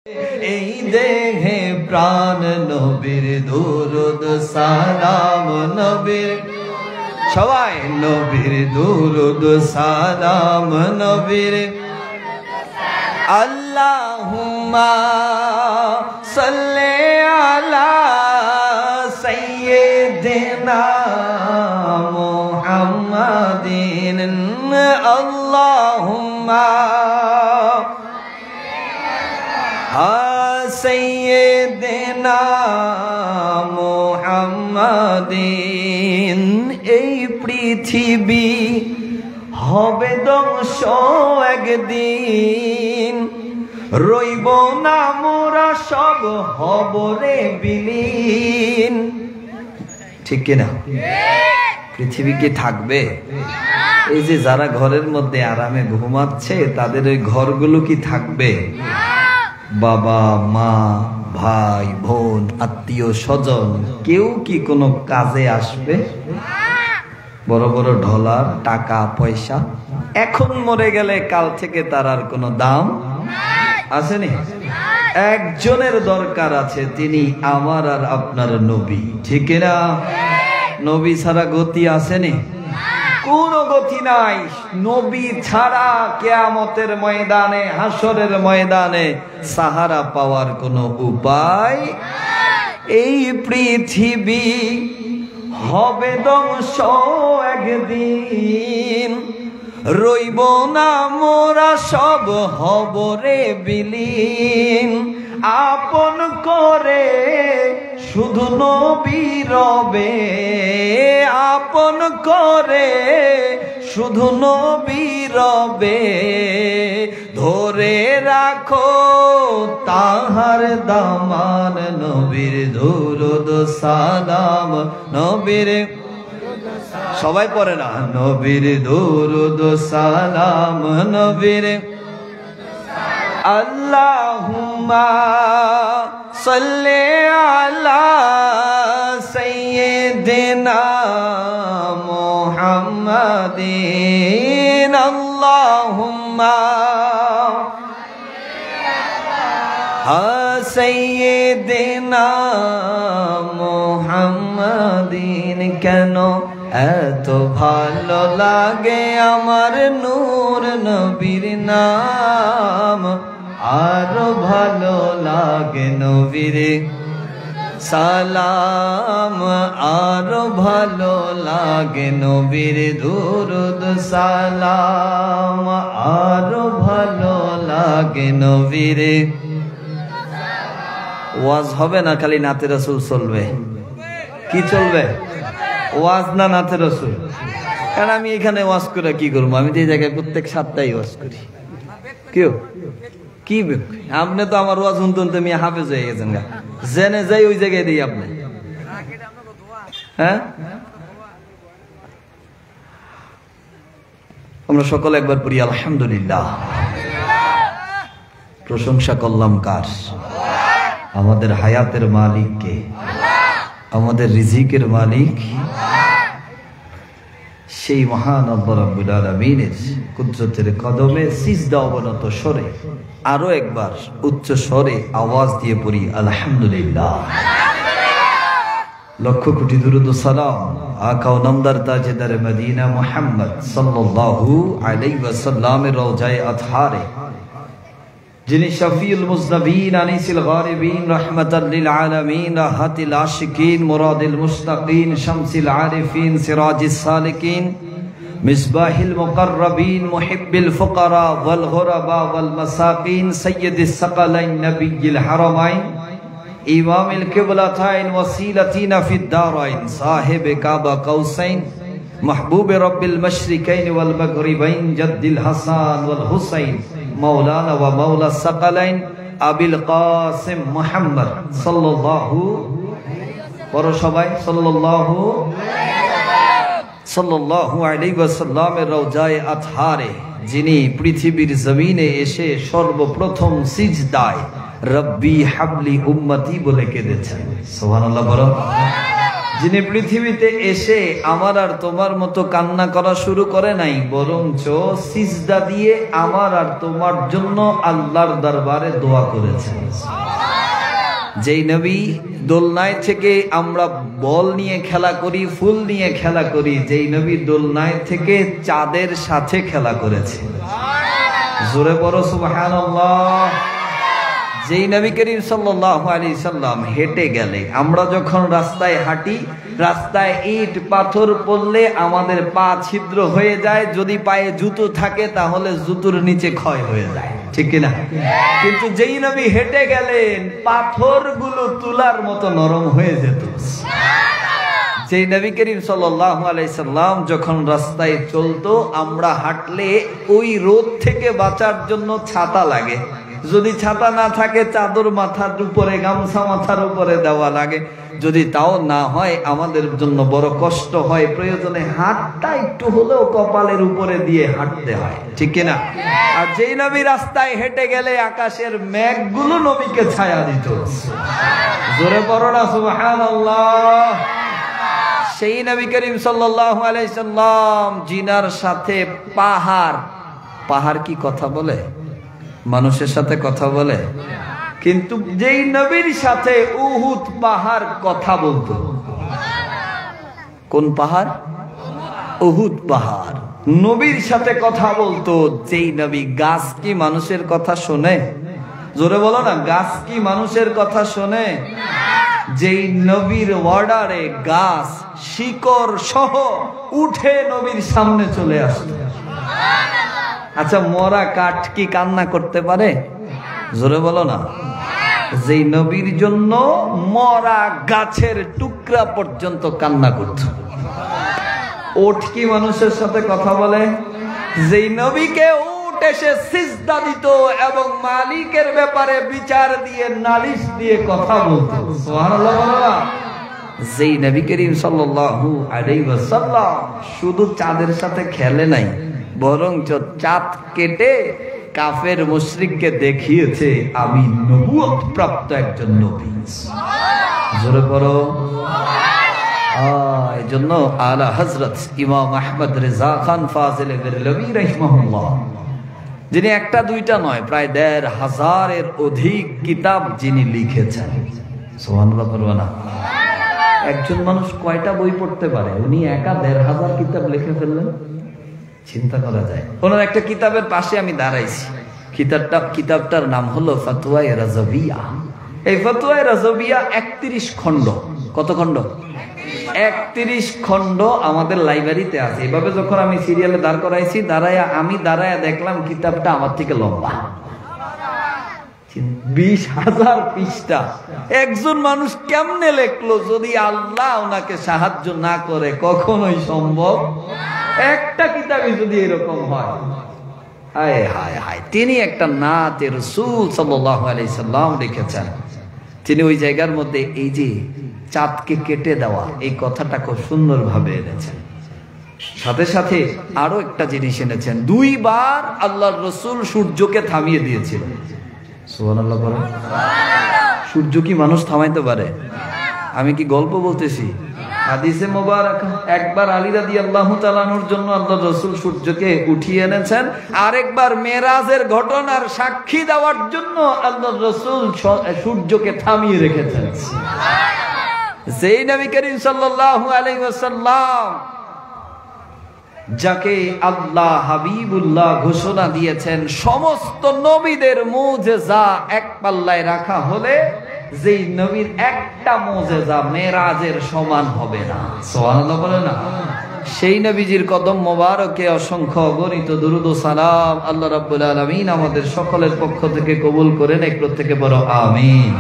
এই দেহে প্রাণ নবীর দুরুদ সালাম নবীর সবাই নবীর দুরুদ সালাম নবীর আল্লাহুম্মা সাল্লি আলা সাইয়্যিদিনা মুহাম্মাদিন আল্লাহুম্মা সাইয়্যিদিনা মুহাম্মাদিন এই পৃথিবী হবে ধ্বংস একদিন রইব না মোরা সব হব রে বিলীন ঠিক কিনা পৃথিবী কি থাকবে এই যে যারা ঘরের মধ্যে আরামে ঘুমাচ্ছে তাদের ওই ঘরগুলো কি থাকবে বাবা মা ভাই বোন আত্মীয় স্বজন কেউ কি কোনো কাজে আসবে বড় বড় ডলার টাকা পয়সা এখন মরে গেলে কাল থেকে তার আর কোনো দাম আসেনি একজনের দরকার আছে তিনি আমার আর আপনার নবী ঠিক না নবী ছাড়া গতি আসেনি কোনো গতি নাই নবী ছাড়া কিয়ামতের ময়দানে হাসরের ময়দানে সাহারা পাওয়ার কোনো উপায় এই পৃথিবী হবে ধ্বংস একদিন রইব না মোরা সব হব রে বিলীন আপন করে শুধু নবী রবে আপন করে শুধু নবী রবে ধরে রাখো তাহার দামান নবীর দুরুদ সালাম নবীর সবাই পড়ে না নবীর দুরুদ সালাম নবীর আল্লাহুম্মা সাল্লি আলা সাইয়্যিদিনা মুহাম্মাদিন আল্লাহুম্মা সাইয়্যিদিনা মুহাম্মাদিন কেন এত ভালো লাগে আমার নূর নবীর নাম আরো ভালো লাগে নবীর সালাম আরো ভালো লাগে নবীর দুরুদ সালাম আরো ভালো লাগে নবীর ওয়াজ হবে না খালি নাতে রাসূল চলবে কি চলবে ওয়াজ না নাতে রাসূল কারণ আমি এখানে ওয়াজ করে কি করবো আমি তো এই জায়গায় প্রত্যেক সপ্তাহে ওয়াজ করি কেউ কি আপনি তো আমার ওয়াজ শুনতে শুনতে আমি হাফেজ হয়ে গেছেন গা জেনে যাই ওই জায়গায় দিই আপনি হ্যাঁ আমরা সকলে একবার পড়ি আলহামদুলিল্লাহ প্রশংসা করলাম কার আমাদের হায়াতের মালিক কে আমাদের রিজিকের মালিক সেই মহান আল্লাহ রাব্বুল আলামিনের কুদরতের কদমে সিজদা অবনত স্বরে আরো একবার উচ্চ স্বরে আওয়াজ দিয়ে পড়ি আলহামদুলিল্লাহ লক্ষ কোটি দুরুদ ও সালাম আকা ও নামদার তাজেদার মদিনা মুহাম্মদ সাল্লাল্লাহু আলাইহি ওয়াসাল্লামের রওজায়ে আতহারে যিনি শফিউল মুজনবিন আনিসিল গারিবিন রাহমাতাল লিল আলামিন রাহাতিল আশিকিন মুরাদিল মুশতাকিন শামসিল আরিফিন সিরাজিস সালিকিন মিসবাহিল মুকাররবিন মুহিব্বিল ফুকারা ওয়াল গুরাবা ওয়াল মাসাকিন সাইয়্যিদিস সাকালাইন নবিয়্যিল হারামাইন ইমামিল কিবলাতাইন ওয়াসিলাতিনা ফিদ দারাইন সাহিবে কাবা কাউসাইন محبوب رب المشرقين والمغربين جد الحسن والحسين مولانا ومولى الثقلين أبي القاسم محمد صلى الله صلى الله عليه وسلم রওজায়ে আতহারে যিনি পৃথিবীর জমিনে এসে সর্বপ্রথম সিজদায় রব্বি হাবলি উম্মতি বলে কেঁদেছেন সুবহানাল্লাহ বলো যিনি পৃথিবীতে এসে আমার আর তোমার মতো কান্না করা শুরু করে নাই, বরঞ্চ সিজদা দিয়ে আমার আর তোমার জন্য আল্লাহর দরবারে দোয়া করেছেন। যেই নবী দোলনায় থেকে আমরা বল নিয়ে খেলা করি, ফুল নিয়ে খেলা করি, যেই নবী দোলনায় থেকে চাঁদের সাথে খেলা করেছে। জোরে বড় সুবহানাল্লাহ। যেই নবী করিম সাল্লাল্লাহু আলাইহি সাল্লাম হেঁটে গেলে, আমরা যখন রাস্তায় হাঁটি, রাস্তায় ইট পাথর পড়লে আমাদের পা ছিদ্র হয়ে যায়, যদি পায়ে জুতো থাকে তাহলে জুতোর নিচে ক্ষয় হয়ে যায়, ঠিক কিনা? কিন্তু যেই নবী হেঁটে গেলেন পাথরগুলো তুলার মতো নরম হয়ে যেত। যেই নবী করিম সাল্লাল্লাহু আলাইহি সাল্লাম যখন রাস্তায় চলতো, আমরা হাঁটলে ওই রোদ থেকে বাঁচার জন্য ছাতা লাগে, যদি ছাতা না থাকে চাদর মাথার উপরে, গামছা মাথার উপরে দেওয়া লাগে, যদি তাও না হয় আমাদের জন্য বড় কষ্ট হয়, প্রয়োজনে হাতটা একটু হলেও কপালের উপরে দিয়ে হাঁটতে হয়, ঠিক কিনা? আর যেই নবী রাস্তায় হেঁটে গেলে আকাশের মেঘগুলো নবীকে ছায়া দিত। জোরে পড়ো না সুবহানাল্লাহ। সেই নবী করিম সাল্লাল্লাহু আলাইহি সাল্লাম জিনার সাথে পাহাড় কি কথা বলে? মানুষের সাথে কথা বলে, কিন্তু যেই নবীর সাথে উহুদ পাহাড় কথা বলতো। কোন পাহাড়? উহুদ পাহাড় নবীর সাথে কথা বলতো। যেই নবী, গাছ কি মানুষের কথা শোনে? জোরে বলো না, গাছ কি মানুষের কথা শোনে? যেই নবীর অর্ডারে গাছ শিকড় সহ উঠে নবীর সামনে চলে আসতো। আচ্ছা, মরা কাঠ কি কান্না করতে পারে? জোরে বলো না। যেই নবীর জন্য মরা গাছের টুকরা পর্যন্ত কান্না করত। ওঠ কি মানুষের সাথে কথা বলে? যেই নবীকে উঠ এসে সিজদা দিত এবং মালিকের ব্যাপারে বিচার দিয়ে, নালিশ দিয়ে কথা বলতো। সুবহানাল্লাহ বলো না। যেই নবী করিম সাল্লাল্লাহু আলাইহি ওয়াসাল্লাম শুধু চাঁদের সাথে খেলে নাই, বরঞ্চ চাঁদ কেটে কাফের মুশরিককে দেখিয়েছে আমি নবুয়ত প্রাপ্ত একজন নবী। জোরে পড়ো। এই জন্য আলা হযরত ইমাম আহমদ রেজা খান ফাজিল বেরলভী রাহিমাহুল্লাহ, যিনি একটা দুইটা নয়, প্রায় ১৫০০-এর অধিক কিতাব যিনি লিখেছেন। সুবহানাল্লাহ বলবো না? একজন মানুষ কয়টা বই পড়তে পারে? উনি একা ১৫০০ কিতাব লিখে ফেললেন। চিন্তা করা যায়। ওনার একটা কিতাবের পাশে আমি দাঁড়াইছি, কিতাবটার নাম হলো ফতোয়ায়ে রাজবিয়া। এই ফতোয়ায়ে রাজবিয়া ৩১ খণ্ড। কত খণ্ড? ৩১ খণ্ড আমাদের লাইব্রেরিতে আছে। এভাবে যখন আমি সিরিয়ালে দাঁড় করাইছি, আমি দাঁড়ায়া দেখলাম কিতাবটা আমার থেকে লম্বা, ২০,০০০ পৃষ্ঠা। একজন মানুষ কেমনে লেখলো? যদি আল্লাহ ওনাকে সাহায্য না করে কখনোই সম্ভব। একটা কিতাবই যদি এরকম হয়, হায় হায় হায়। তিনি একটা নাতে রাসূল সাল্লাল্লাহু আলাইহি সাল্লাম লিখেছেন। তিনি ওই জায়গার মধ্যে এই যে চাঁদকে কেটে দেওয়া, এই কথাটা খুব সুন্দরভাবে এনেছেন। সাথে সাথে আরো একটা জিনিস এনেছেন, ২ বার আল্লাহর রাসূল সূর্যকে থামিয়ে দিয়েছিলেন। সুবহানাল্লাহ বলেন। সূর্য কি মানুষ থামাইতে পারে? আমি কি গল্প বলতেছি? হাদিসে মোবারক। একবার আলী রাদিয়াল্লাহু তাআলা আনহুর জন্য আল্লাহর রাসূল সূর্যকে উঠিয়ে এনেছেন, আরেকবার মেরাজের ঘটনার সাক্ষী দেওয়ার জন্য আল্লাহর রাসূল সূর্যকে থামিয়ে রেখেছেন। যেই নবী করিম সাল্লাল্লাহু আলাইহি ওয়াসাল্লাম, যাকে আল্লাহ হাবিবুল্লাহ ঘোষণা দিয়েছেন সমস্ত নবীদের মুজিজা এক পাল্লায় রাখা হলে যেই নবীর একটা মুজিজা মেরাজের সমান হবে না। সুবহানাল্লাহ বলে না? সেই নবীজির কদম মোবারকে অসংখ্য অগণিত দুরূদ ও সালাম আল্লাহ রাব্বুল আলামিন আমাদের সকলের পক্ষ থেকে কবুল করেন। এক থেকে বড় আমিন।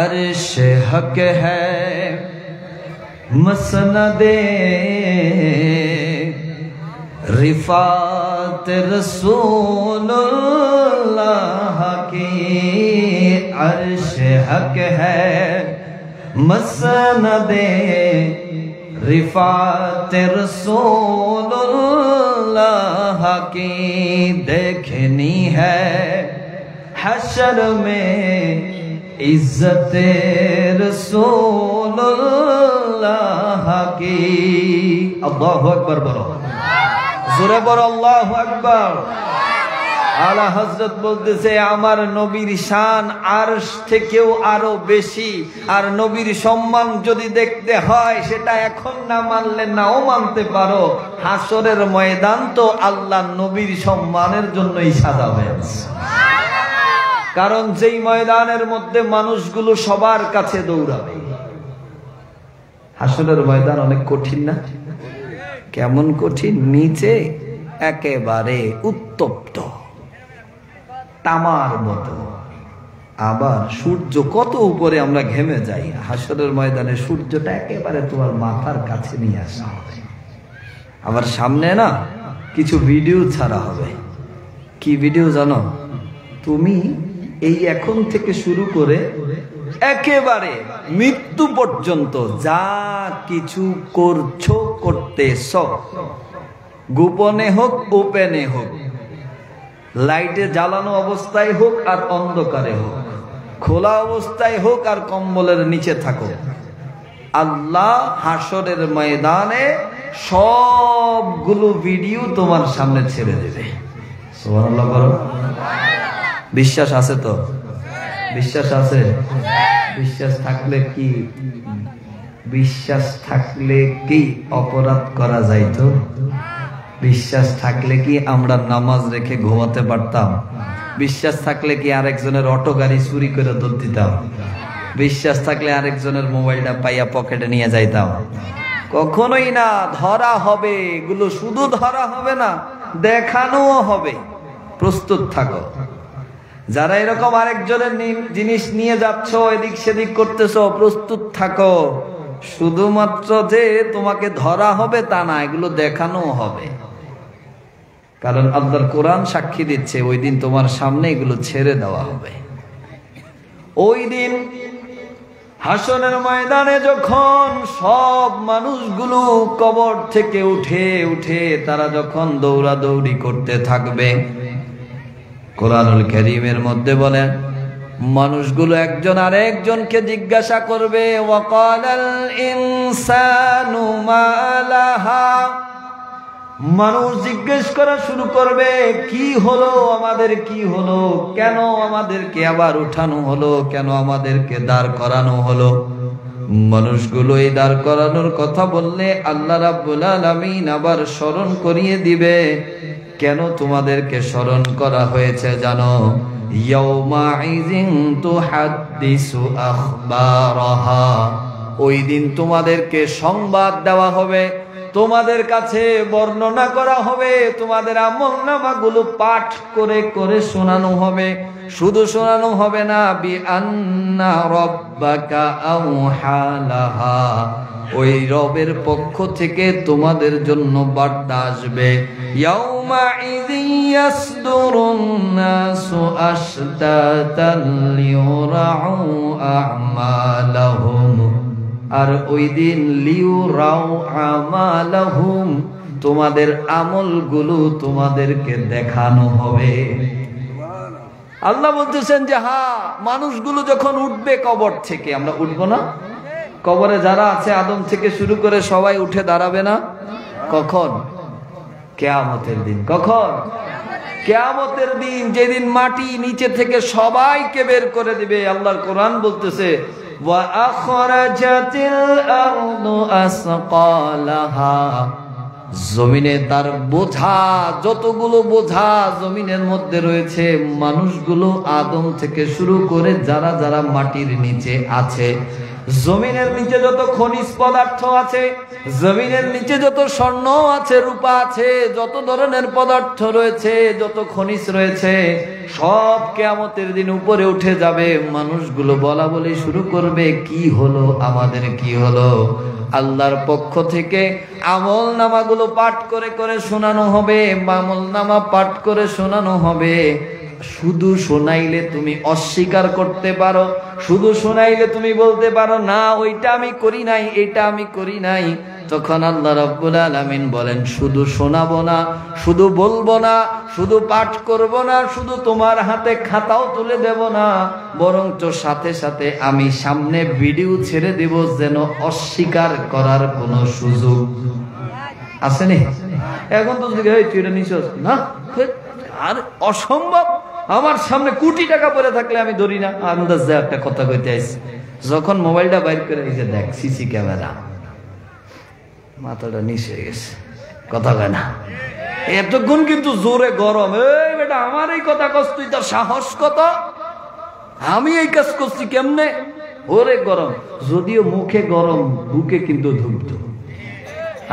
अर्श हक है मसनदे रिफात रसूलुल्लाह की, अर्श हक है मसनदे रिफात रसूलुल्लाह की, देखनी है हशर में ইজ্জতে রাসূলুল্লাহ কি। আল্লাহু আকবার বলো, জোরে বলো আল্লাহু আকবার। আলা হযরত বলতেছে আমার নবীর শান আরশ থেকেও আরো বেশি, আর নবীর সম্মান যদি দেখতে হয় সেটা এখন না মানলে নাও মানতে পারো, হাসরের ময়দান তো আল্লাহ নবীর সম্মানের জন্যই সাজা হয়েছে। কারণ যেই ময়দানের মধ্যে মানুষগুলো সবার কাছে দৌড়াবে। হাসরের ময়দান অনেক কঠিন না? কেমন কঠিন? নিচে একেবারে উত্তপ্ত তামার মতো, আবার সূর্য কত উপরে আমরা ঘেমে যাই। হাসরের ময়দানে সূর্যটা একেবারে তোমার মাথার কাছে নিয়ে আসা হবে। আবার সামনে না কিছু ভিডিও ছাড়া হবে। কি ভিডিও জানো? তুমি এই এখন থেকে শুরু করে একেবারে মৃত্যু পর্যন্ত যা কিছু করছো করতেছ, গোপনে হোক ওপেনে হোক, লাইটে জ্বালানো অবস্থায় হোক আর অন্ধকারে হোক, খোলা অবস্থায় হোক আর কম্বলের নিচে থাকো, আল্লাহ হাসরের ময়দানে সবগুলো ভিডিও তোমার সামনে ছেড়ে দেবে। সুবহানাল্লাহ বলো। বিশ্বাস আছে তো? বিশ্বাস আছে? বিশ্বাস থাকলে কি, বিশ্বাস থাকলে কি অপরাধ করা যাইতো? বিশ্বাস থাকলে কি আমরা নামাজ রেখে ঘুমাতে পারতাম? বিশ্বাস থাকলে কি আরেকজনের অটো গাড়ি চুরি করে দৌড় দিতাম? বিশ্বাস থাকলে আরেকজনের মোবাইলটা পাইয়া পকেটে নিয়ে যাইতাম? কখনোই না। ধরা হবে, এগুলো শুধু ধরা হবে না, দেখানোও হবে। প্রস্তুত থাকো। যারা এরকম আরেকজনের জিনিস নিয়ে যাচ্ছ, এদিক সেদিক করতেছো, প্রস্তুত থাকো। শুধুমাত্র যে তোমাকে ধরা হবে তা না, এগুলো দেখানোও হবে। কারণ আল্লাহর কোরআন সাক্ষী দিচ্ছে ওই দিন তোমার সামনে এগুলো ছেড়ে দেওয়া হবে। ওই দিন হাসরের ময়দানে যখন সব মানুষগুলো কবর থেকে উঠে উঠে তারা যখন দৌড়াদৌড়ি করতে থাকবে, কোরআনুল কারীমের মধ্যে বলেন মানুষগুলো একজন আরেকজনকে জিজ্ঞাসা করবে, ওয়াকালাল ইনসানু মা লাহা। মানুষ জিজ্ঞেস করা শুরু করবে, কি হলো আমাদের, কি হলো, কেন আমাদেরকে আবার উঠানো হলো, কেন আমাদেরকে দাঁড় করানো হলো। মানুষগুলো এই দাঁড় করানোর কথা বললে আল্লাহ রাব্বুল আলামিন আবার স্মরণ করিয়ে দিবে, কেন তোমাদেরকে স্মরণ করা হয়েছে জানো? ইয়াউমাইযিন তুহাদ্দিসু আখবারাহা। ওই দিন তোমাদেরকে সংবাদ দেওয়া হবে, তোমাদের কাছে বর্ণনা করা হবে, তোমাদের আমলনামাগুলো পাঠ করে করে শোনানো হবে। শুধু শোনানো হবে না, বিআন্না রাব্বাকা আওহা লাহা। ওই রবের পক্ষ থেকে তোমাদের জন্য বার্তা আসবে। ইয়াউমাইযিন ইয়াসদুরুন নাসু আশতাতান লিউরাউ আ'মালাহুম। আর ওই দিন লিউরাউ আমালাহুম, তোমাদের আমলগুলো তোমাদেরকে দেখানো হবে। আল্লাহ বলতেছেন যে হ্যাঁ, মানুষগুলো যখন উঠবে কবর থেকে, আমরা উঠবো না? কবরে যারা আছে আদম থেকে শুরু করে সবাই উঠে দাঁড়াবে না? কখন? কিয়ামতের দিন। কখন? কিয়ামতের দিন, যেদিন মাটি নিচে থেকে সবাইকে বের করে দিবে। আল্লাহর কোরআন বলতেছে ওয়া আখরাজাতিল আরদু আসকালাহা। জমিনে তার বোঝা, যতগুলো বোঝা জমিনের মধ্যে রয়েছে, মানুষগুলো আদম থেকে শুরু করে যারা যারা মাটির নিচে আছে, জমিনের নিচে যত খনিজ পদার্থ আছে, জমিনের নিচে যত স্বর্ণ আছে, রূপা আছে, যত ধরনের পদার্থ রয়েছে, যত খনিজ রয়েছে, সব কিয়ামতের দিন উপরে উঠে যাবে। মানুষগুলো বলা বলি শুরু করবে, কি হলো আমাদের, কি হলো? আল্লাহর পক্ষ থেকে আমল নামাগুলো পাঠ করে করে শোনানো হবে, আমল নামা পাঠ করে শোনানো হবে। শুধু শোনাইলে তুমি অস্বীকার করতে পারো, শুধু শোনাইলে তুমি বলতে পারো না ওইটা আমি করি নাই, এটা আমি করি নাই, তখন আল্লাহ রাব্বুল আলামিন বলেন শুধু শোনাবো না, শুধু বলবো না, শুধু পাঠ করব না, শুধু তোমার হাতে খাতাও তুলে দেব না, বরঞ্চ সাথে সাথে আমি সামনে ভিডিও ছেড়ে দেব যেন অস্বীকার করার কোনো সুযোগ আসেনি। এখন তো তুই এটা নিছস না, আর অসম্ভব, আমার সামনে কোটি টাকা পড়ে থাকলে আমি ধরি না। আন্দাজে একটা কথা কইতে আইছি, যখন মোবাইলটা বাইর করে এসে দেখ সিসি ক্যামেরা, মাথাটা নিচে গেছে, কথা কয় না। এতক্ষণ কিন্তু জোরে গরম, এই বেটা আমার এই কথা কস, তুই তোর সাহস কত, আমি এই কাজ করছি কেমনে, ওরে গরম। যদিও মুখে গরম, বুকে কিন্তু ধুমতো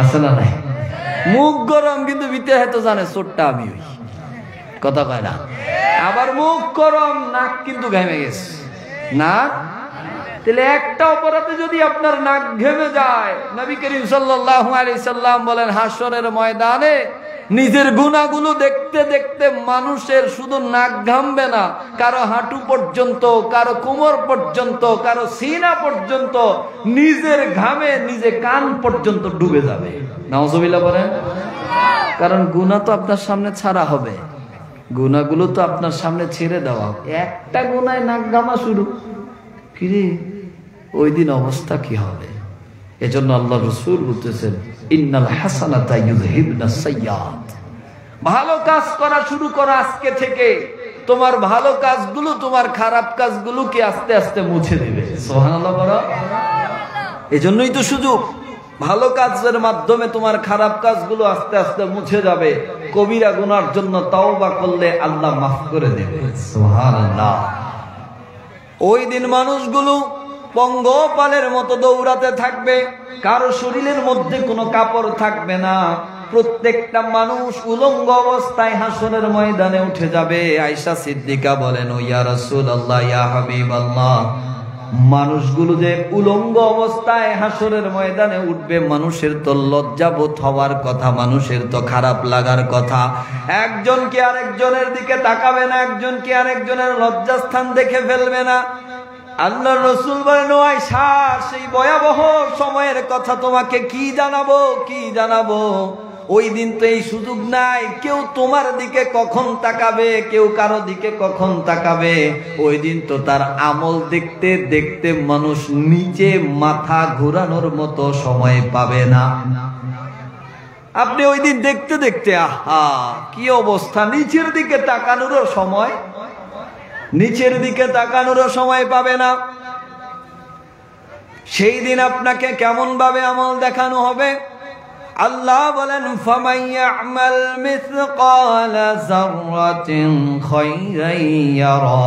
আছে না নাই, মুখ গরম কিন্তু ভিতরে হয়তো জানে চোটটা আমি হই, কথা কয় না। আবার মুখ গরম, নাক কিন্তু ঘেমে গেছে, নাক। তাহলে একটা অপরাধে যদি আপনার নাক ঘেমে যায়, নবী করিম সাল্লাল্লাহু আলাইহি সাল্লাম বলেন হাসরের ময়দানে নিজের গুনাহগুলো দেখতে দেখতে মানুষের শুধু নাক ঘামবে না, কারো হাঁটু পর্যন্ত, কারো কোমর পর্যন্ত, কারো সিনা পর্যন্ত নিজের ঘামে নিজে কান পর্যন্ত ডুবে যাবে। নাউজুবিল্লাহ বলেন। কারণ গুনাহ তো আপনার সামনে ছাড়া হবে, গুনাহগুলো তো আপনার সামনে ছেড়ে দেওয়া, একটা গুনায় নাক ঘামা শুরু, কিরে ওই দিন অবস্থা কি হবে। এজন্য আল্লাহ রাসূল বলতেছেন ইন্নাল হাসানাতা ইউযহিবনাস সাইয়্যাত, ভালো কাজ করা শুরু করো আজকে থেকে, তোমার ভালো কাজগুলো তোমার খারাপ কাজগুলোকে আস্তে আস্তে মুছে দেবে। সুবহানাল্লাহ বলো। এজন্যই তো সুযোগ, ভালো কাজের মাধ্যমে তোমার খারাপ কাজগুলো আস্তে আস্তে মুছে যাবে। কবিরা গুনার জন্য তওবা করলে আল্লাহ মাফ করে দেবে। সুবহানাল্লাহ। ওই দিন মানুষগুলো পঙ্গপালের মতো দৌড়াতে থাকবে, কারো শরীরের মধ্যে কোনো কাপড় থাকবে না, প্রত্যেকটা মানুষ উলঙ্গ অবস্থায় হাসরের ময়দানে উঠে যাবে। আয়েশা সিদ্দিকা বলেন ও ইয়া রাসূলুল্লাহ, ইয়া হাবিবাল্লাহ, মানুষগুলো যে উলঙ্গ অবস্থায় হাসরের ময়দানে উঠবে, মানুষের তো লজ্জাবোধ হওয়ার কথা, মানুষের তো খারাপ লাগার কথা। একজন কি আরেকজনের দিকে তাকাবে না, একজন কি আরেকজনের লজ্জাস্থান দেখে ফেলবে না। আল্লাহর রাসূল বলেন ও আয়েশা, সেই ভয়াবহ সময়ের কথা তোমাকে কি জানাবো, কি জানাবো। ওই দিন তো এই সুযোগ নাই, কেউ তোমার দিকে কখন তাকাবে, কেউ কারো দিকে কখন তাকাবে। ওই দিন তো তার আমল দেখতে দেখতে মানুষ নিচে মাথা ঘোরানোর মতো সময় পাবে না। আপনি ওই দিন দেখতে দেখতে আহা কি অবস্থা, নিচের দিকে তাকানোরও সময়, নিচের দিকে তাকানোরও সময় পাবে না। সেই দিন আপনাকে কেমন ভাবে আমল দেখানো হবে। আল্লাহ বলেন ফামান ইয়ামাল মিসকালা যাররাতিন খায়রান ইয়ারা,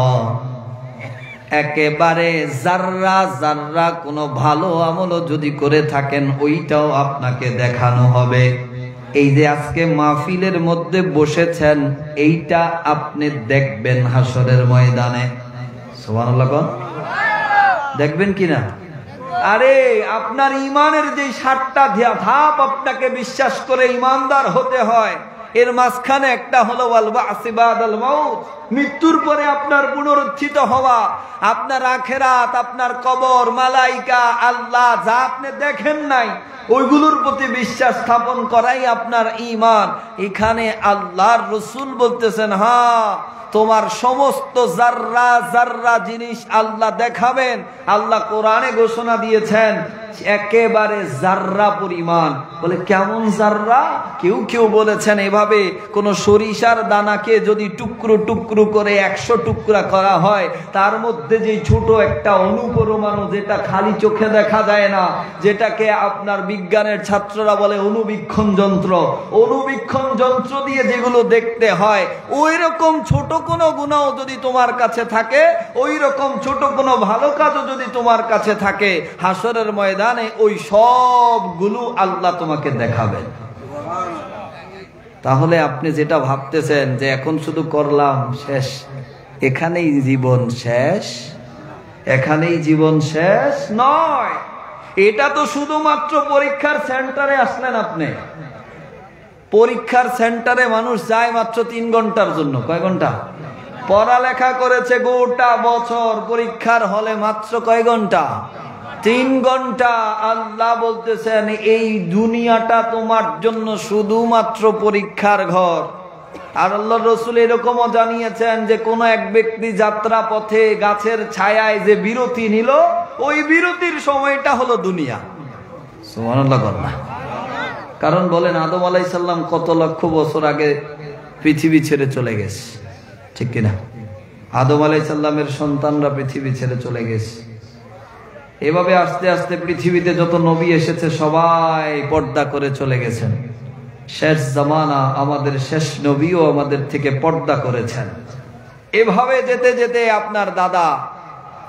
একেবারে যাররা যাররা কোনো ভালো আমলও যদি করে থাকেন ওইটাও আপনাকে দেখানো হবে। এই যে আজকে মাহফিলের মধ্যে বসেছেন, এইটা আপনি দেখবেন হাসরের ময়দানে। সুবহানাল্লাহ, দেখবেন কিনা? আরে আপনার ইমানের যে 7টা ধাপ আপনাকে বিশ্বাস করে ইমানদার হতে হয়, এর মাঝখানে একটা হলো ওয়াল বা'সি বাদাল মাউত, মৃত্যুর পরে আপনার পুনরুত্থিত হওয়া, আপনার আখিরাত, আপনার কবর, মালাইকা, আল্লাহ যা আপনি দেখেন নাই ওইগুলোর প্রতি বিশ্বাস স্থাপন করাই আপনার ঈমান। এখানে আল্লাহর রাসূল বলতেছেন হ্যাঁ, তোমার সমস্ত জাররা জাররা জিনিস আল্লাহ দেখাবেন। আল্লাহ কোরআনে ঘোষণা দিয়েছেন একেবারে জাররা পরিমাণ। বলে কেমন জাররা? কেউ কেউ বলেছেন এভাবে, কোন সরিষার দানাকে যদি টুকরো টুকরো করে 100 টুকরা করা হয়, তার মধ্যে যে ছোট একটা অণুপরমাণু, যেটা খালি চোখে দেখা যায় না, যেটাকে আপনার বিজ্ঞানের ছাত্ররা বলে অণুবীক্ষণ যন্ত্র, অণুবীক্ষণ যন্ত্র দিয়ে যেগুলো দেখতে হয়, ওই রকম ছোট কোনো গুনাহ যদি তোমার কাছে থাকে, ওই রকম ছোট কোনো ভালো কাজও যদি তোমার কাছে থাকে, হাসরের ময়দানে ওই সবগুলো আল্লাহ তোমাকে দেখাবেন। তাহলে আপনি যেটা ভাবতেছেন যে এখন শুধু করলাম শেষ, এখানেই জীবন শেষ, এখানেই জীবন শেষ নয়। এটা তো শুধুমাত্র পরীক্ষার সেন্টারে আসলেন আপনি। পরীক্ষার সেন্টারে মানুষ যায় মাত্র 3 ঘন্টার জন্য। কয় ঘন্টা? পড়ালেখা করেছে গোটা বছর, পরীক্ষার হলে মাত্র কয় ঘন্টা? 3 ঘন্টা। আল্লাহ বলতেছেন এই দুনিয়াটা তোমার জন্য শুধুমাত্র পরীক্ষার ঘর। আর আল্লাহ রাসূল এরকমও জানিয়েছেন যে কোন এক ব্যক্তি যাত্রা পথে গাছের ছায়ায় যে বিরতি নিল, ওই বিরতির সময়টা হলো দুনিয়া। সুবহানাল্লাহ। কারণ বলেন আদম আলাইহিস সালাম কত লক্ষ বছর আগে পৃথিবী ছেড়ে চলে গেছে, ঠিক কিনা? আদম আলাইহিস সালামের সন্তানরা পৃথিবী ছেড়ে চলে গেছে। এভাবে আস্তে আস্তে পৃথিবীতে যত নবী এসেছে সবাই পর্দা করে চলে গেছেন। শেষ জামানা আমাদের শেষ নবীও আমাদের থেকে পর্দা করেছেন। এভাবে যেতে যেতে আপনার দাদা,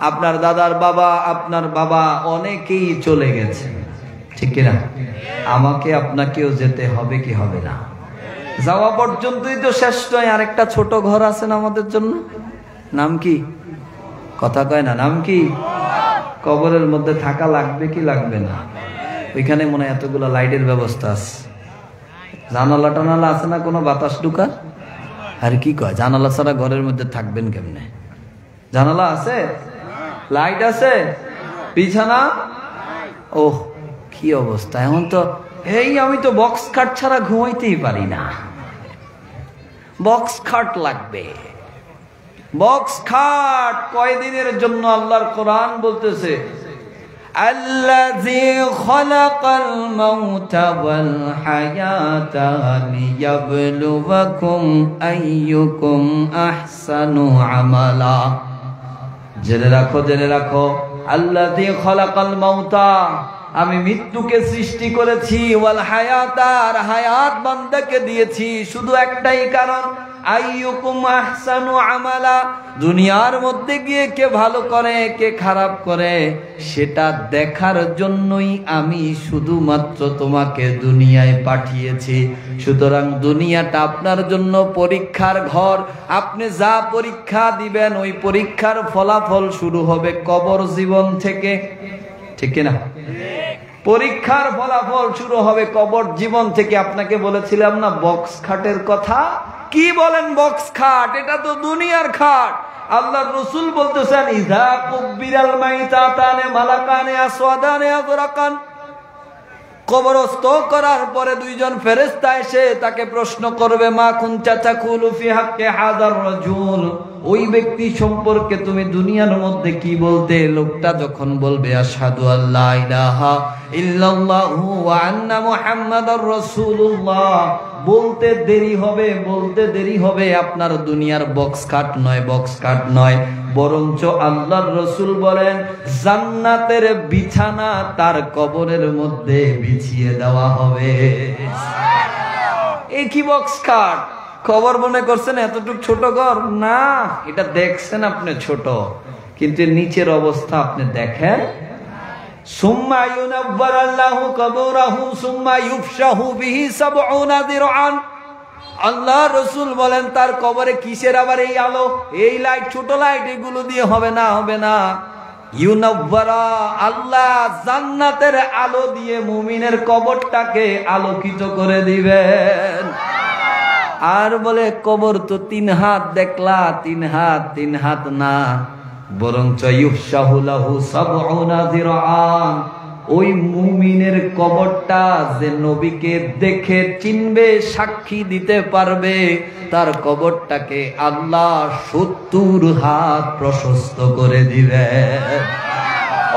আপনার দাদার বাবা, আপনার বাবা অনেকেই চলে গেছে, ঠিক কিনা? আমাকে আপনাকেও যেতে হবে কি হবে না? যাওয়া পর্যন্তই তো শেষ নয়। আরেকটা ছোট ঘর আছে না আমাদের জন্য, নাম কি? কথা কয় না, নাম কি? কবরের মধ্যে থাকা লাগবে কি লাগবে না? ওইখানে মনে হয় এতগুলো লাইটের ব্যবস্থা আছে, জানালা টানালা আছে না কোনো বাতাস ঢুকার? আর কি কয়, জানালা ছাড়া ঘরের মধ্যে থাকবেন কেমনে? জানালা আছে, লাইট আছে, বিছানা, ওহ কি অবস্থা! এখন তো আমি তো বক্স খাট ছাড়া ঘুমাইতেই পারি না, বক্স খাট লাগবে। বক্স খাট কয়দিনের জন্য? আল্লাহর কোরআন বলতেছে আল্লাযী খালাকাল মাউতা ওয়াল হায়াতা লিয়াবলুয়াকুম আইয়ুকুম আহসানু আমালা। জেনে রাখো, জেনে রাখো, আল্লাযী খালাকাল মাউতা, আমি মৃত্যুকে সৃষ্টি করেছি, ওয়াল হায়াতা, আর হায়াত বান্দাকে দিয়েছি শুধু একটাই কারণ, আইয়ুকুম আহসানু আমালা, দুনিয়ার মধ্যে গিয়ে কে ভালো করে কে খারাপ করে সেটা দেখার জন্যই আমি শুধুমাত্র তোমাকে দুনিয়ায় পাঠিয়েছি। সুতরাং দুনিয়াটা আপনার জন্য পরীক্ষার ঘর। আপনি যা পরীক্ষা দিবেন ওই পরীক্ষার ফলাফল শুরু হবে কবর জীবন থেকে, ঠিক কিনা? পরীক্ষার ফলাফল শুরু হবে কবর জীবন থেকে। আপনাকে বলেছিলাম না বক্স খাটের কথা? কি বলেন বক্স খাট? এটা তো দুনিয়ার খাট। আল্লাহর রাসূল বলতেছেন ইযা কুবিরাল মাইতাতানে মালাকানে আসওয়াদানে আযরাকান, কবরস্থ করার পরে দুইজন ফেরেশতা এসে তাকে প্রশ্ন করবে, মা কুনতা তাকুলু ফি হাক্কি হাযার রাজুল, ওই ব্যক্তি সম্পর্কে তুমি দুনিয়ার মধ্যে কি বলতে? লোকটা যখন বলবে আশহাদু আল্লা ইলাহা ইল্লাল্লাহু ওয়া আন্না মুহাম্মাদার রাসূলুল্লাহ, বলতে দেরি হবে, বলতে দেরি হবে। আপনার দুনিয়ার বক্স খাট নয়, বক্স খাট নয়, বরঞ্চ আল্লাহর রাসূল বলেন জান্নাতের বিছানা তার কবরের মধ্যে বিছিয়ে দেওয়া হবে। এই কি বক্স খাট? কবর মনে করছেন এতটুকু ছোট ঘর? না, এটা দেখছেন আপনি ছোট, কিন্তু নিচের অবস্থা আপনি দেখেন। সুম্মা ইউনাব্বারাল্লাহু কবরাহু সুম্মা ইউফশাহু বিহি 70 দিরআন। আল্লাহ রাসূল বলেন তার কবরে কিসের আবার এই আলো, এই লাইট, ছোট লাইট, এগুলো দিয়ে হবে না, হবে না। ইউনাব্বারা, আল্লাহ জান্নাতের আলো দিয়ে মুমিনের কবরটাকে আলোকিত করে দিবেন। আর বলে কবর তো 3 হাত দেখলা, 3 হাত, 3 হাত না, বরঞ্চ ইউফশাহু লাহু 70 দিরআন। ওই মুমিনের কবরটা যে নবীকে দেখে চিনবে, সাক্ষী দিতে পারবে, তার কবরটাকে আল্লাহ 70 হাত প্রশস্ত করে দিবে।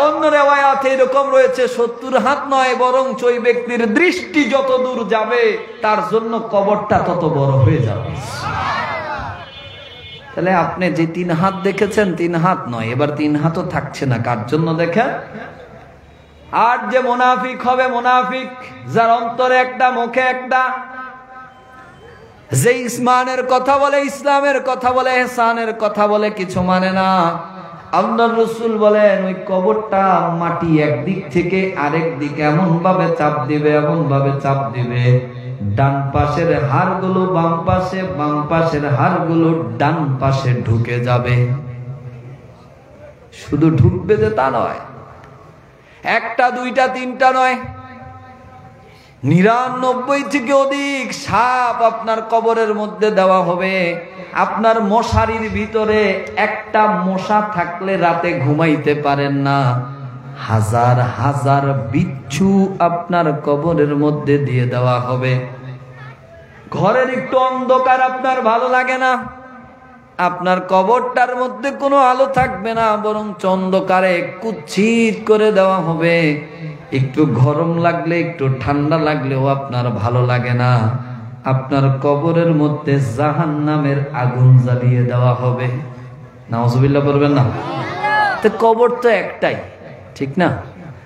অন্য রিওয়ায়াতে এরকম রয়েছে 70 হাত নয়, বরং ওই ব্যক্তির দৃষ্টি যত দূর যাবে তার জন্য কবরটা তত বড় হয়ে যাবে। তাহলে আপনি যে 3 হাত দেখেছেন 3 হাত নয়, এবার 3 হাতও থাকছে না। কার জন্য দেখেন? আর যে মুনাফিক হবে, মুনাফিক যার অন্তরে একটা মুখে একটা, যে ইসমানের কথা বলে, ইসলামের কথা বলে, ইহসানের কথা বলে, কিছু মানে না। আল্লাহর রাসূল বলেন ওই কবরটা মাটি একদিক থেকে আরেক দিকে এমন ভাবে চাপ দিবে, এমন ভাবে চাপ দিবে, ডান পাশের হাড়গুলো বাম পাশে, বাম পাশের হাড়গুলো ডান পাশে ঢুকে যাবে। শুধু ঢুকবে যে তা নয়, 1টা 2টা 3টা নয়, 99 থেকে অধিক সাপ আপনার কবরের মধ্যে দেওয়া হবে। আপনার মশারির ভিতরে একটা মশা থাকলে রাতে ঘুমাইতে পারেন না। হাজার হাজার বিচ্ছু আপনার কবরের মধ্যে দিয়ে দেওয়া হবে। ঘরের একটু অন্ধকার আপনার ভালো লাগে না, আপনার কবরটার মধ্যে কোনো আলো থাকবে না, বরং অন্ধকারে কুচ্ছিত করে দেওয়া হবে। একটু গরম লাগলে একটু ঠান্ডা লাগলেও আপনার ভালো লাগে না। আপনার কবরের মধ্যে জাহান্নামের আগুন জ্বালিয়ে দেওয়া হবে। নাউজুবিল্লাহ বলবেন না? তো কবর তো একটাই, ঠিক না?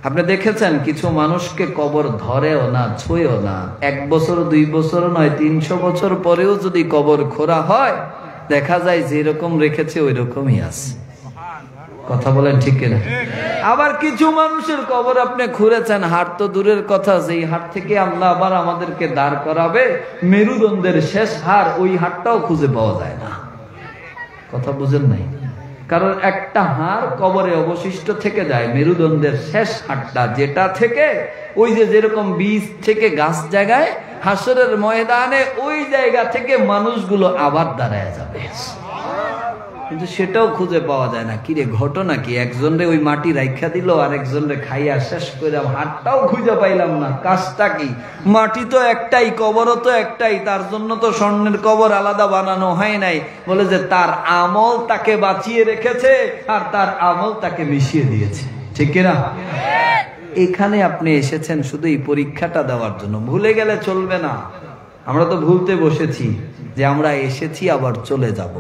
আপনি দেখেছেন কিছু মানুষকে কবর ধরেও না, ছুঁয়েও না। 1 বছর 2 বছর নয়, 300 বছর পরেও যদি কবর খোঁড়া হয়, দেখা যায় যেরকম রেখেছে ওই রকমই আছে। কথা বলেন ঠিক কিনা? আবার কিছু মানুষের কবর আপনি খুঁড়েছেন, হাট তো দূরের কথা, যেই হাট থেকে আল্লাহ আবার আমাদেরকে দাঁড় করাবে, মেরুদণ্ডের শেষ হাড়, ওই হাড়টাও খুঁজে পাওয়া যায় না। কথা বুঝেন নাই? কারণ একটা হাড় কবরে অবশিষ্ট থেকে যায়, মেরুদণ্ডের শেষ হাড়টা, যেটা থেকে ওই যে যেরকম বীজ থেকে গাছ জায়গায়, হাসরের ময়দানে ওই জায়গা থেকে মানুষগুলো আবার দাঁড়ায় যাবে, কিন্তু সেটাও খুঁজে পাওয়া যায় না। কিরে ঘটনা কি? একজনরে ওই মাটি রাইখা দিল, আর একজনরে খাইয়া শেষ করে হাতটাও খুঁজে পাইলাম না। কাজটা কি? মাটি তো একটাই, কবরও তো একটাই, তার জন্য তো স্বর্ণের কবর আলাদা বানানো হয় নাই। বলে যে তার আমল তাকে বাঁচিয়ে রেখেছে, আর তার আমল তাকে মিশিয়ে দিয়েছে, ঠিক কিনা? এখানে আপনি এসেছেন শুধু এই পরীক্ষাটা দেওয়ার জন্য। ভুলে গেলে চলবে না। আমরা তো ভুলতে বসেছি যে আমরা এসেছি আবার চলে যাব,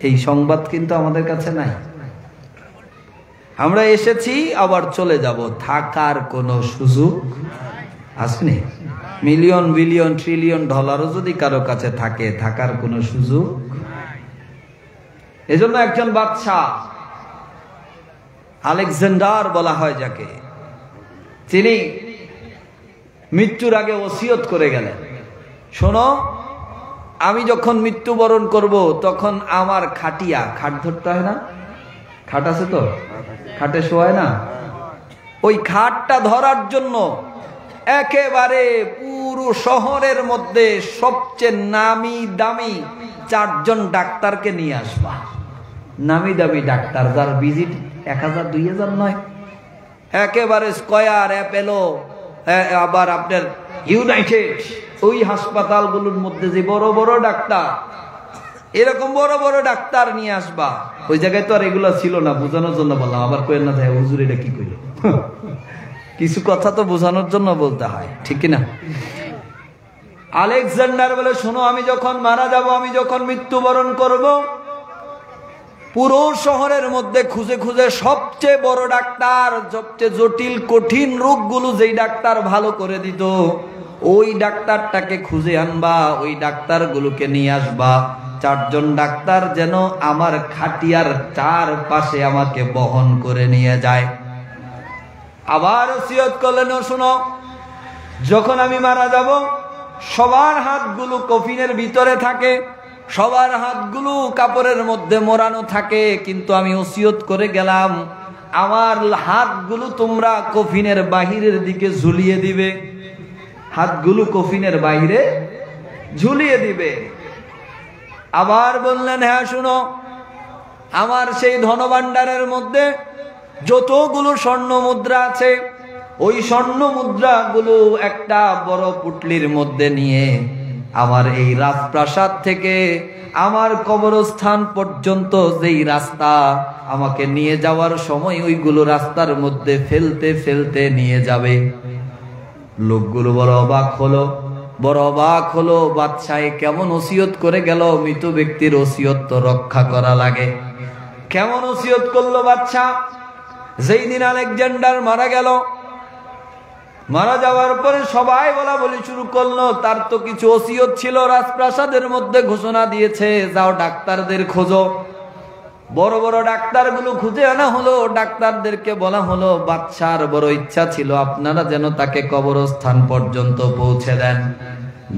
এই সংবাদ কিন্তু আমাদের কাছে নাই। আমরা এসেছি আবার চলে যাব, থাকার কোনো সুযোগ আসেনি। মিলিয়ন বিলিয়ন ট্রিলিয়ন ডলারও যদি কারো কাছে থাকে, থাকার কোনো সুযোগ। এজন্য একজন বাদশাহ, আলেকজান্ডার বলা হয় যাকে, তিনি মৃত্যুর আগে ওসিয়ত করে গেলেন, শোনো, আমি যখন মৃত্যুবরণ করব তখন আমার খাটিয়া, খাট ধরতে হয় না, খাট আছে তো, খাটে শোয় না, ওই খাটটা ধরার জন্য একেবারে পুরো শহরের মধ্যে সবচেয়ে নামি দামি 4 জন ডাক্তারকে নিয়ে আসবা। নামি দামি ডাক্তার, যার ভিজিট 1000 2000 নয়, একেবারে স্কয়ার, অ্যাপেলো, আবার আপনার ইউনাইটেড, ওই হাসপাতালগুলোর মধ্যে যে বড় বড় ডাক্তার, এরকম বড় বড় ডাক্তার নিয়ে আসবা। ওই জায়গায় তো আর এগুলো ছিল না, বোঝানোর জন্য বললাম। আবার কইেন না যায় হুজুর এটা কি কইল, কিছু কথা তো বোঝানোর জন্য বলতে হয়, ঠিক কিনা? আলেকজান্ডার বলে, শোনো, আমি যখন মারা যাব, আমি যখন মৃত্যুবরণ করব, পুরো শহরের মধ্যে খুঁজে খুঁজে সবচেয়ে বড় ডাক্তার, সবচেয়ে জটিল কঠিন রোগগুলো যেই ডাক্তার ভালো করে দিত, ওই ডাক্তারটাকে খুঁজে আনবা, ওই ডাক্তারগুলোকে নিয়ে আসবা। 4 জন ডাক্তার যেন আমার খাটিয়ার 4 পাশে আমাকে বহন করে নিয়ে যায়। আবার ওসিয়ত করলেন, শোনো, যখন আমি মারা যাব, সবার হাতগুলো কফিনের ভিতরে থাকে, সবার হাতগুলো কাপড়ের মধ্যে মোড়ানো থাকে, কিন্তু আমি ওসিয়ত করে গেলাম, আমার হাতগুলো তোমরা কফিনের বাহিরের দিকে ঝুলিয়ে দিবে, হাতগুলো কফিনের বাইরে ঝুলিয়ে দিবে। আবার বললেন, হ্যাঁ শুনো, আমার সেই ধনভাণ্ডারের মধ্যে যতগুলো স্বর্ণ মুদ্রা আছে, ওই স্বর্ণ মুদ্রাগুলো একটা বড় পুটলির মধ্যে নিয়ে আমার এই রাজপ্রাসাদ থেকে আমার কবরস্থান পর্যন্ত যেই রাস্তা, আমাকে নিয়ে যাওয়ার সময় ওইগুলো রাস্তার মধ্যে ফেলতে ফেলতে নিয়ে যাবে। লোকগুলো বড় অবাক হলো, বড় অবাক হলো, বাদশাহ কেমন ওসিয়ত করে গেল, মৃত ব্যক্তির ওসিয়ত তো রক্ষা করা লাগে। কেমন ওসিয়ত করলো বাদশাহ? যেই দিন আলেকজান্ডার মারা গেল, মারা যাওয়ার পরে সবাই বলা বলি শুরু করলো, তার তো কিছু ওসিয়ত ছিল, রাজপ্রাসাদের মধ্যে ঘোষণা দিয়েছে, যাও ডাক্তারদের খোঁজো। বড় বড় ডাক্তারগুলো খুঁজে আনা হলো, ডাক্তারদেরকে বলা হলো, বাদশার বড় ইচ্ছা ছিল আপনারা যেন তাকে কবরস্থান পর্যন্ত পৌঁছে দেন।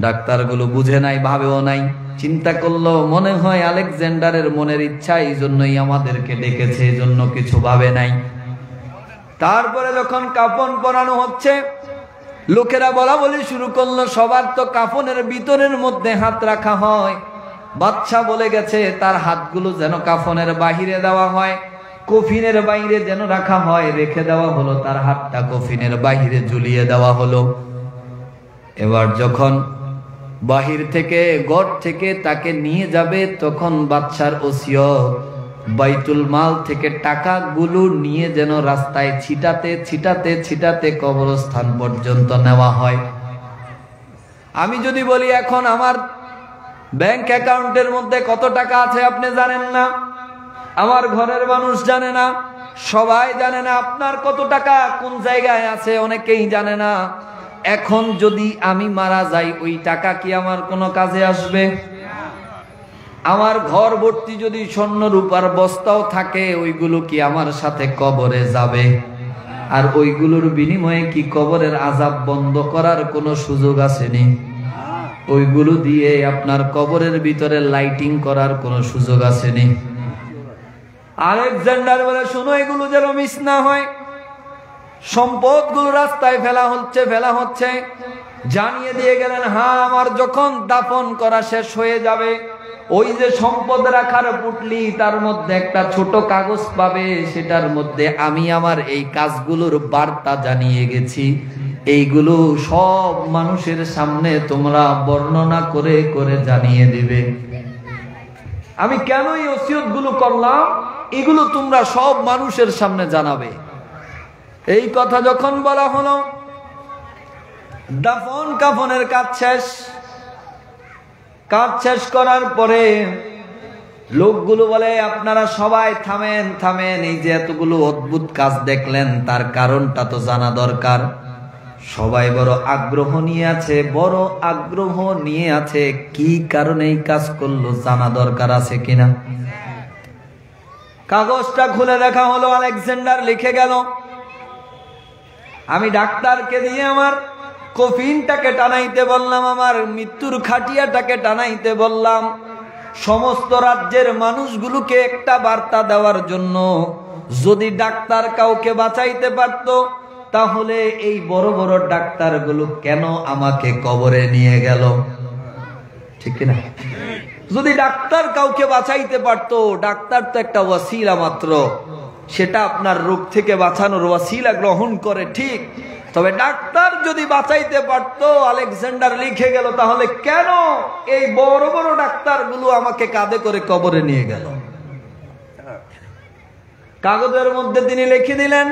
ডাক্তারগুলো বুঝে নাই, ভাবেও নাই, চিন্তা করলো, মনে হয় আলেকজান্ডারের মনের ইচ্ছা, এই জন্যই আমাদেরকে ডেকেছে, এই জন্য কিছু ভাবে নাই। তারপরে যখন কাফন পরানো হচ্ছে, লোকেরা বলা বলি শুরু করলো, সবার তো কাফনের ভিতরের মধ্যে হাত রাখা হয়। বাদশা বলে গেছে তার হাতগুলো যেন কাফনের বাহিরে দেওয়া হয়, কফিনের বাইরে যেন রাখা হয়। রেখে দেওয়া হলো, তার হাতটা কফিনের বাহিরে ঝুলিয়ে দেওয়া হলো। এবার যখন বাহির থেকে, ঘর থেকে তাকে নিয়ে যাবে, তখন বাদশার ওসিয়ত বাইতুল মাল থেকে টাকাগুলো নিয়ে যেন রাস্তায় ছিটাতে ছিটাতে ছিটাতে কবরস্থান পর্যন্ত নেওয়া হয়। আমি যদি বলি এখন আমার ব্যাংক অ্যাকাউন্টের মধ্যে কত টাকা আছে আপনি জানেন না, আমার ঘরের মানুষ জানে না, সবাই জানে না আপনার কত টাকা কোন জায়গায় আছে, অনেকেই জানে না। এখন যদি আমি মারা যাই, ওই টাকা কি আমার কোনো কাজে আসবে? আমার ঘর ভর্তি যদি স্বর্ণ রূপার বস্তাও থাকে, ওইগুলো কি আমার সাথে কবরে যাবে? আর ওইগুলোর বিনিময়ে কি কবরের আযাব বন্ধ করার কোনো সুযোগ আসেনি? ওইগুলো দিয়ে আপনার কবরের ভিতরে লাইটিং করার কোনো সুযোগ আসেনি? আলেকজান্ডার বলে, শোনো, এগুলো যেন মিস না হয়। সম্পদগুলো রাস্তায় ফেলা হচ্ছে। জানিয়ে দিয়ে গেলেন, হ্যাঁ, আমার যখন দাফন করা শেষ হয়ে যাবে, ওই যে সম্পদ রাখার পুটলি, তার মধ্যে একটা ছোট কাগজ পাবে, সেটার মধ্যে আমি আমার এই কাজগুলোর বার্তা জানিয়ে গেছি। এইগুলো সব মানুষের সামনে তোমরা বর্ণনা করে করে জানিয়ে দিবে। আমি কেন এই ওসিয়তগুলো করলাম, এগুলো তোমরা সব মানুষের সামনে জানাবে। এই কথা যখন বলা হলো, দাফন কাফনের কাজ শেষ করার পরে লোকগুলো বলে, আপনারা সবাই থামেন, এই যে এতগুলো অদ্ভুত কাজ দেখলেন, তার কারণটা তো জানা দরকার। সবাই বড় আগ্রহ নিয়ে আছে, কি কারণে এই কাজ করলো জানা দরকার আছে কিনা। কাগজটা খুলে দেখা হলো, আলেকজান্ডার লিখে গেল, আমি ডাক্তারকে দিয়ে আমার কফিনটাকে টানাইতে বললাম, আমার মৃত্যুর খাটিয়াটাকে টানাইতে বললাম, সমস্ত রাজ্যের মানুষগুলোকে একটা বার্তা দেওয়ার জন্য। যদি ডাক্তার কাউকে বাঁচাইতে পারত, তাহলে এই বড় বড় ডাক্তারগুলো কেন আমাকে কবরে নিয়ে গেল? ঠিক না? যদি ডাক্তার কাউকে বাঁচাইতে পারত, ডাক্তার তো একটা ওয়াসিলা মাত্র, সেটা আপনার রোগ থেকে বাঁচানোর ওয়াসিলা গ্রহণ করে, ঠিক। তবে ডাক্তার যদি বাঁচাইতে পারত, আলেকজান্ডার লিখে গেল, তাহলে কেন এই বড় বড় ডাক্তারগুলো আমাকে কাঁধে করে কবরে নিয়ে গেল? কাগজের মধ্যে তিনি লিখে দিলেন,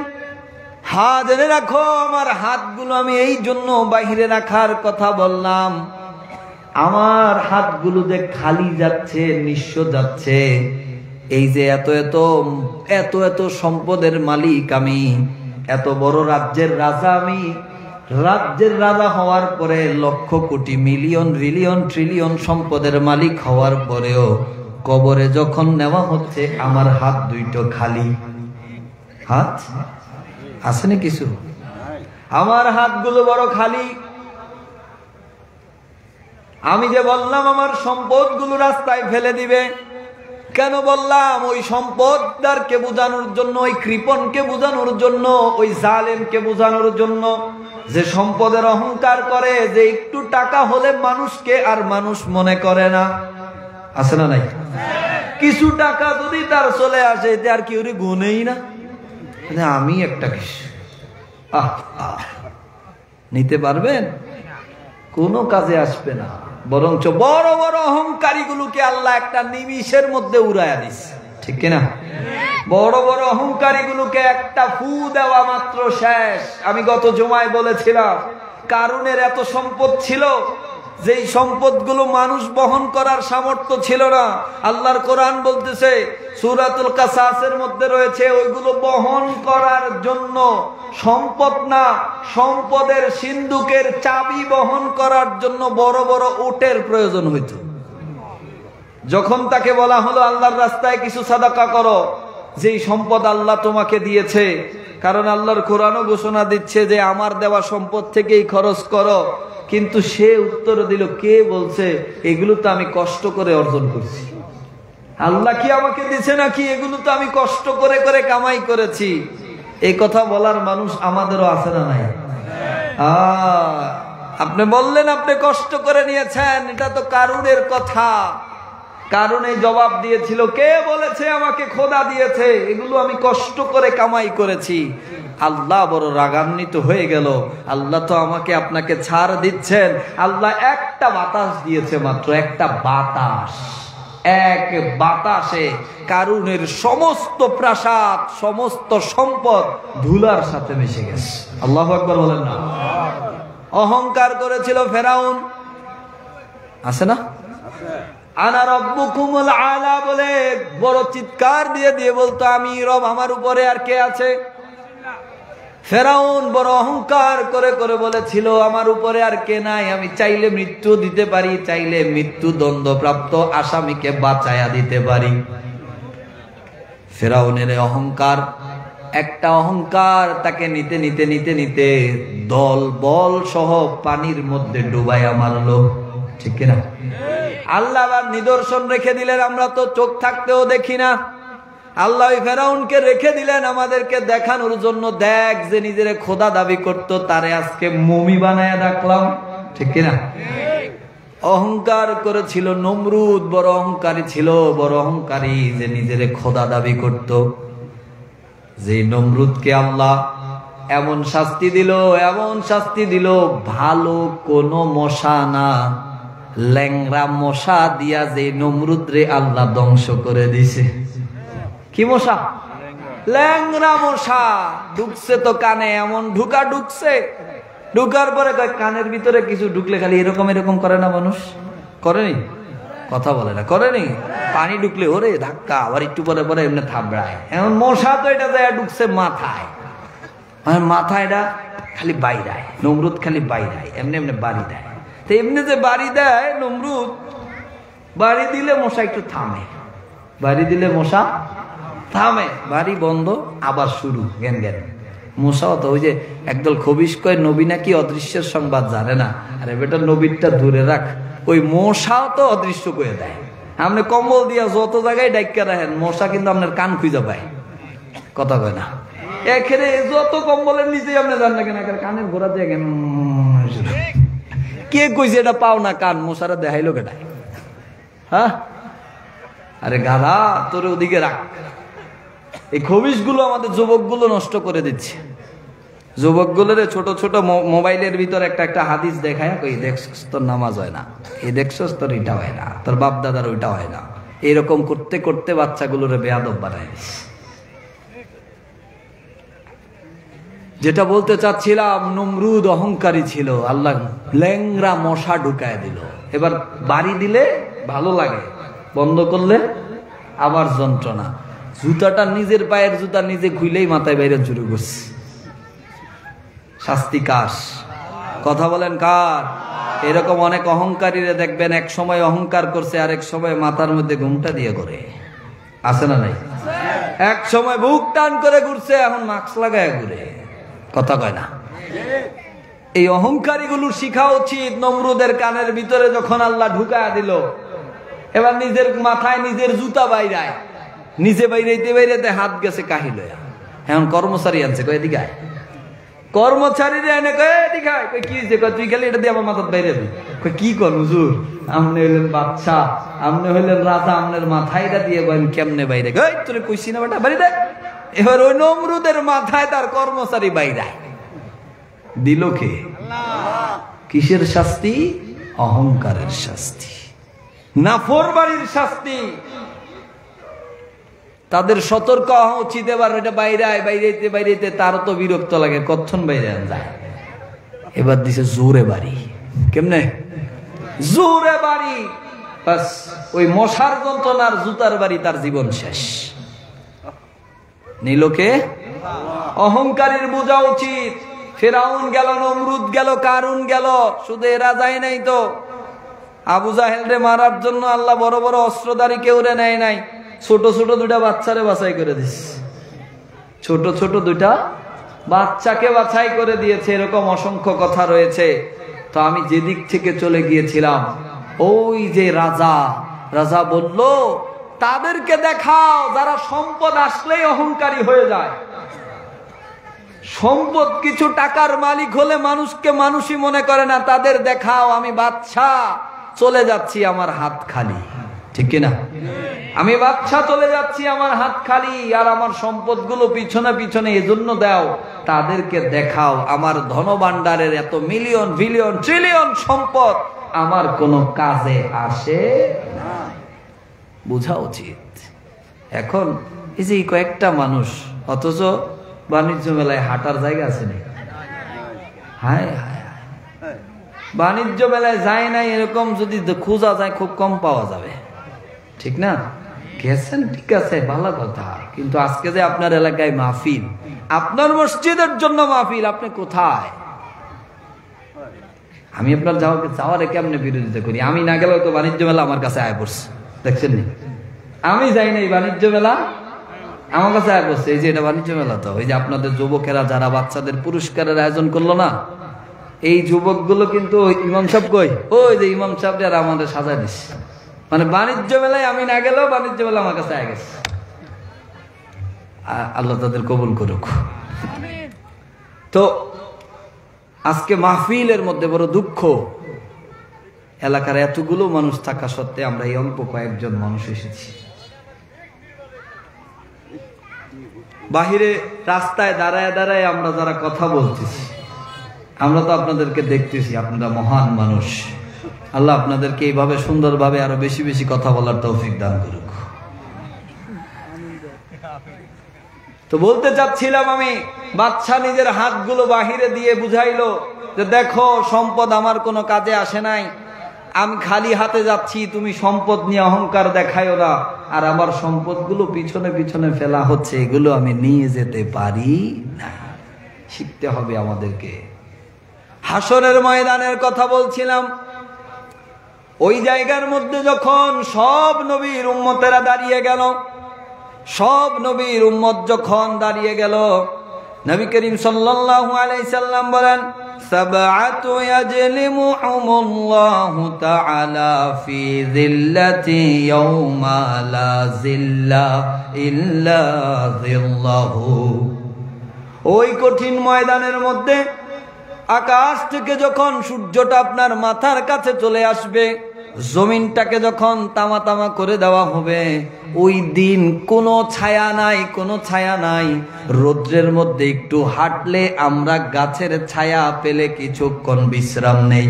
হ্যাঁ, জেনে রাখো, আমার হাতগুলো আমি এই জন্য বাহিরে রাখার কথা বললাম। আমার হাতগুলো যে খালি যাচ্ছে, নিঃস্ব যাচ্ছে, এই যে এত এত সম্পদের মালিক আমি, এত বড় রাজ্যের রাজা আমি, রাজ্যের রাজা হওয়ার পরে lakh crore million billion trillion সম্পদের মালিক হওয়ার পরেও কবরে যখন নেওয়া হচ্ছে, আমার হাত দুইটো খালি। হাত আসেনি কিছু, আমার হাতগুলো বড় খালি। আমি যে বললাম আমার সম্পদগুলো রাস্তায় ফেলে দিবে, কেন বললাম? ওই সম্পদদারকে বোঝানোর জন্য, ওই কৃপণকে বোঝানোর জন্য, ওই জালেমকে বোঝানোর জন্য, যে সম্পদের অহংকার করে, যে একটু টাকা হলে মানুষকে আর মানুষ মনে করে না। আছে না নাই? কিছু টাকা যদি তার চলে আসে, এতে আর কেউ গুনেই না, আমি একটা কিছু নিতে পারবেন, কোনো কাজে আসবে না। বরঞ্চ বড় বড় অহংকারী গুলোকে আল্লাহ একটা নিমিষের মধ্যে উড়াইয়া দিচ্ছে, ঠিক কিনা? বড় বড় অহংকারী গুলোকে একটা ফু দেওয়া মাত্র শেষ। আমি গত জুমায় বলেছিলাম, কারুনের এত সম্পদ ছিল, যেই সম্পদগুলো মানুষ বহন করার সামর্থ্য ছিল না। আল্লাহর কোরআন বলতেছে, সূরাতুল কাসাসের মধ্যে রয়েছে, ওইগুলো বহন করার জন্য সম্পদ না, সম্পদের সিন্ধুকের চাবি বহন করার জন্য বড় বড় উটের প্রয়োজন হইত। যখন তাকে বলা হলো আল্লাহর রাস্তায় কিছু সাদাকা করো, যেই সম্পদ আল্লাহ তোমাকে দিয়েছে, কারণ আল্লাহর কোরআনও ঘোষণা দিচ্ছে যে আমার দেওয়া সম্পদ থেকেই খরচ করো, কিন্তু সে উত্তর দিল, কে বলছে? এগুলো তো আমি কষ্ট করে অর্জন করছি। আল্লাহ কি আমাকে দিছে নাকি? এগুলো তো আমি কষ্ট করে করে কামাই করেছি। এই কথা বলার মানুষ আমাদেরও আছে না নাই? আপনি বললেন আপনি কষ্ট করে নিয়েছেন, এটা তো কারুনের কথা। কারণে জবাব দিয়েছিল, কে বলেছে আমাকে খোদা দিয়েছে? এগুলো আমি কষ্ট করে কামাই করেছি। আল্লাহ বড় রাগান্বিত হয়ে গেল। আল্লাহ তো আমাকে আপনাকে ছাড় দিচ্ছেন। আল্লাহ একটা বাতাস দিয়েছে, মাত্র একটা বাতাস। এক বাতাসে কারুনের সমস্ত প্রাসাদ, সমস্ত সম্পদ ধুলার সাথে মিশে গেছে। আল্লাহু আকবার বলেন না? অহংকার করেছিল ফেরাউন, আছে না? আনা রব্বুকুমুল আলা বলে বড় চিৎকার দিয়ে দিয়ে বলতো, আমি রব, আমার উপরে আর কে আছে? ফেরাউন বড় অহংকার করে করে বলেছিল, আমার উপরে আর কে নাই, আমি চাইলে মৃত্যু দিতে পারি, চাইলে মৃত্যু দণ্ডপ্রাপ্ত আসামিকে বাঁচায়া দিতে পারি। ফেরাউনের অহংকার, একটা অহংকার তাকে নিতে নিতে নিতে নিতে দল বল সহ পানির মধ্যে ডুবাইয়া মারলো, ঠিক কিনা? আল্লাহ আবার নিদর্শন রেখে দিলেন, আমরা তো চোখ থাকতেও দেখি না। আল্লাহ ফেরাউনকে রেখে দিলেন আমাদেরকে দেখানোর জন্য, দেখ যে নিজের খোদা দাবি করত তারে আজকে মমি বানায় রাখলাম, ঠিক কিনা? অহংকার করেছিল নমরুদ, বড় অহংকারী ছিল, বড় অহংকারী, যে নিজের খোদা দাবি করত। যে নমরুদকে আল্লাহ এমন শাস্তি দিল, এমন শাস্তি দিল, ভালো কোনো মশা না, ল্যাংরা মশা দিয়া যে নমরুদ রে আল্লাহ ধ্বংস করে দিছে। কি মশা? ল্যাংরা মশা। ঢুকছে তো কানে, এমন ঢুকা ঢুকছে, ঢুকার পরে কানের ভিতরে কিছু ঢুকলে খালি এরকম এরকম করে না মানুষ? করেনি? কথা বলে না, করেনি? পানি ঢুকলে ওরে ধাক্কা, আবার একটু পরে পরে এমনি থাবড়ায়। এমন মশা তো এটা যায় ঢুকছে মাথায়, মাথায় এটা খালি বাইরায়, নমরুদ খালি বাইরায়, এমনি এমনি বাড়ি দেয়। তো এমনি যে বাড়ি দেয় নমরুদ, বাড়ি দিলে মশা একটু থামে, বাড়ি দিলে মশা থামে, বাড়ি বন্ধ আবার শুরু জ্ঞান জ্ঞান। মশাও তো ওই যে একদল খবিশ কয় নবী নাকি অদৃশ্যের সংবাদ জানে না, আরে বেটা নবীরটা দূরে রাখ, ওই মশাও তো অদৃশ্য করে দেয়। আপনি কম্বল দিয়া যত জায়গায় ডাইকা রাখেন, মশা কিন্তু আপনার কান খুঁজে পায়, কথা কয় না? এখানে যত কম্বলের নিচে আপনি যান না কেন, কানের ঘোরা দিয়ে কেন, কে কইছে এটা পাও না কান? মশারা দেখাইলো কেটায়? হ্যাঁ, আরে গাধা, তোর ওদিকে রাখ। এই খবিশ গুলো আমাদের যুবক গুলো নষ্ট করে দিচ্ছে। যুবক গুলোর ছোট ছোট মোবাইলের ভিতর একটা একটা হাদিস দেখায়, ওই দেখছস তোর নামাজ হয় না, এই দেখছস তোর এটা হয় না, তোর বাপ দাদার ওইটা হয় না, এরকম করতে করতে বাচ্চাগুলোর বেয়াদব বানায় দিচ্ছে। যেটা বলতে চাচ্ছিলাম, নমরুদ অহংকারী ছিল, আল্লাহ ল্যাংরা মশা ঢুকায় দিল। এবার বাড়ি দিলে ভালো লাগে, বন্ধ করলে আবার যন্ত্রণা। জুতাটা নিজের পায়ের জুতা নিজে খুইলেই মাথায় বাইরে শুরু করছে। শাস্তি কার? কথা বলেন কার? এরকম অনেক অহংকারীরা দেখবেন, এক সময় অহংকার করছে, আরেক সময় মাথার মধ্যে ঘুমটা দিয়ে করে, আছে না নাই? এক সময় বুক টান করে ঘুরছে, এখন মাস্ক লাগায় ঘুরে, কথা কয় না? এই অহংকারী গুলো শিখা উচিত। নমরুদের কানের ভিতরে যখন আল্লাহ ঢুকায় দিল, এবার নিজের মাথায় নিজের জুতা বাইরায়, নিজে বাইরাইতে বাইরাইতে হাত গেছে কাহিল। এখন কর্মচারী আনছে, কয় এদিকে আয়। কর্মচারীরা এনে কয় এদিকে আয়, কয় কি হয়েছে? কয় তুই খালি এটা দিয়ে আমার মাথায় বাইরে দিই। কয় কি কর হুজুর, আপনি হইলেন বাদশা, আপনি হইলেন রাজা, আপনার মাথায় এটা দিয়ে বলেন কেমনে বাইরে? কয় তোরে কইছি না বেটা বাড়ি দে। এবার ওই নমরুদের মাথায় তার কর্মচারী বাইরায় দিল কে? কিসের শাস্তি? অহংকারের শাস্তি, নাফরমানির শাস্তি। তাদের সতর্ক হওয়া উচিত। এবার এটা বাইরায় বাইরাইতে বাইরাইতে তারও তো বিরক্ত লাগে, কতক্ষণ বাইরে যায়। এবার দিছে জোরে বাড়ি। কেমনে? জোরে বাড়ি, বাস ওই মশার যন্ত্রণার জুতার বাড়ি, তার জীবন শেষ। নীলকে অহংকারীর বোঝা উচিত। ফেরাউন গেল, নমরুদ গেল, কারুন গেল, শুধু এরা যায় নাই তো। আবু জাহেল রে মারার জন্য আল্লাহ বড় বড় অস্ত্রধারী কেউ রে নেয় নাই, ছোট ছোট দুইটা বাচ্চারে বাছাই করে দিস। ছোট ছোট দুইটা বাচ্চাকে বাছাই করে দিয়েছে। এরকম অসংখ্য কথা রয়েছে। তো আমি যেদিক থেকে চলে গিয়েছিলাম, ওই যে রাজা, রাজা বলল তাদেরকে দেখাও যারা সম্পদ আসলেই অহংকারী হয়ে যায়। সম্পদ কিছু টাকার মালিক হলে মানুষকে মানুষই মনে করে না, তাদের দেখাও আমি বাদশা, চলে যাচ্ছি আমার হাত খালি, ঠিক কিনা? আমি বাদশা, চলে যাচ্ছি আমার হাত খালি, আর আমার সম্পদগুলো পিছনে পিছনে এজন্য দাও, তাদেরকে দেখাও আমার ধনভাণ্ডারের এত মিলিয়ন বিলিয়ন ট্রিলিয়ন সম্পদ আমার কোনো কাজে আসে না। বোঝা উচিত। এখন এই যে কয়েকটা মানুষ, অথচ বাণিজ্য মেলায় হাঁটার জায়গা আছে না। হায় হায়, বাণিজ্য মেলায় যায় নাই এরকম যদি খোঁজা যায় খুব কম পাওয়া যাবে, ঠিক না? গেছেন, ঠিক আছে, ভালো কথা, কিন্তু আজকে যে আপনার এলাকায় মাহফিল, আপনার মসজিদের জন্য মাহফিল, আপনি কোথায়? আমি আপনার যাওয়ারে কেমনে বিরোধিতা করি? আমি না গেলেও তো বাণিজ্য মেলা আমার কাছে আয় পড়ছে, দেখছেন নি? আমি যাই নাই বাণিজ্য মেলা, আমার কাছে আয় পড়ছে। এই যে এটা বাণিজ্য মেলা, তো ওই যে আপনাদের যুবকেরা যারা বাচ্চাদের পুরস্কারের আয়োজন করলো না, এই যুবকগুলো কিন্তু ইমাম সাহেব কই, ওই যে ইমাম সাহেব যারা আমাদের সাজায় দিস, মানে বাণিজ্য মেলায় আমি না গেলেও বাণিজ্য মেলা আমার কাছে আয় গেছে। আল্লাহ তাদের কবুল করুক। তো আজকে মাহফিলের মধ্যে বড় দুঃখ, এলাকার এতগুলো মানুষ থাকা সত্ত্বে আমরা এই অল্প কয়েকজন মানুষ এসেছি। বাহিরে রাস্তায় দাঁড়ায় দাঁড়ায় আমরা যারা কথা বলতেছি, আমরা তো আপনাদেরকে দেখতেছি, আপনারা মহান মানুষ। আল্লাহ আপনাদেরকে এইভাবে সুন্দরভাবে আরো বেশি বেশি কথা বলার তৌফিক দান করুক। তো বলতে চাচ্ছিলাম, আমি বাদশা নিজের হাতগুলো বাহিরে দিয়ে বুঝাইলো যে দেখো, সম্পদ আমার কোনো কাজে আসে নাই, আমি খালি হাতে যাচ্ছি, তুমি সম্পদ নিয়ে অহংকার দেখাইও না, আর আমার সম্পদগুলো পিছনে পিছনে ফেলা হচ্ছে, এগুলো আমি নিয়ে যেতে পারি না। শিখতে হবে আমাদেরকে। হাসরের ময়দানের কথা বলছিলাম, ওই জায়গার মধ্যে যখন সব নবীর উম্মতেরা দাঁড়িয়ে গেল, সব নবীর উম্মত যখন দাঁড়িয়ে গেল, নবী করিম সাল্লাল্লাহু আলাইহি সাল্লাম বলেন, সাবআতু ইয়াজলিমুহুমুল্লাহু তাআলা ফি যিল্লাতি ইয়াওমা লা যিল্লা ইল্লা যিল্লাহু। ওই কঠিন ময়দানের মধ্যে আকাশ থেকে যখন সূর্যটা আপনার মাথার কাছে চলে আসবে, জমিনটাকে যখন তামা তামা করে দেওয়া হবে, ওই দিন কোনো ছায়া নাই, কোনো ছায়া নাই। রৌদ্রের মধ্যে একটু হাঁটলে আমরা গাছের ছায়া পেলে কিছুক্ষণ বিশ্রাম নেই,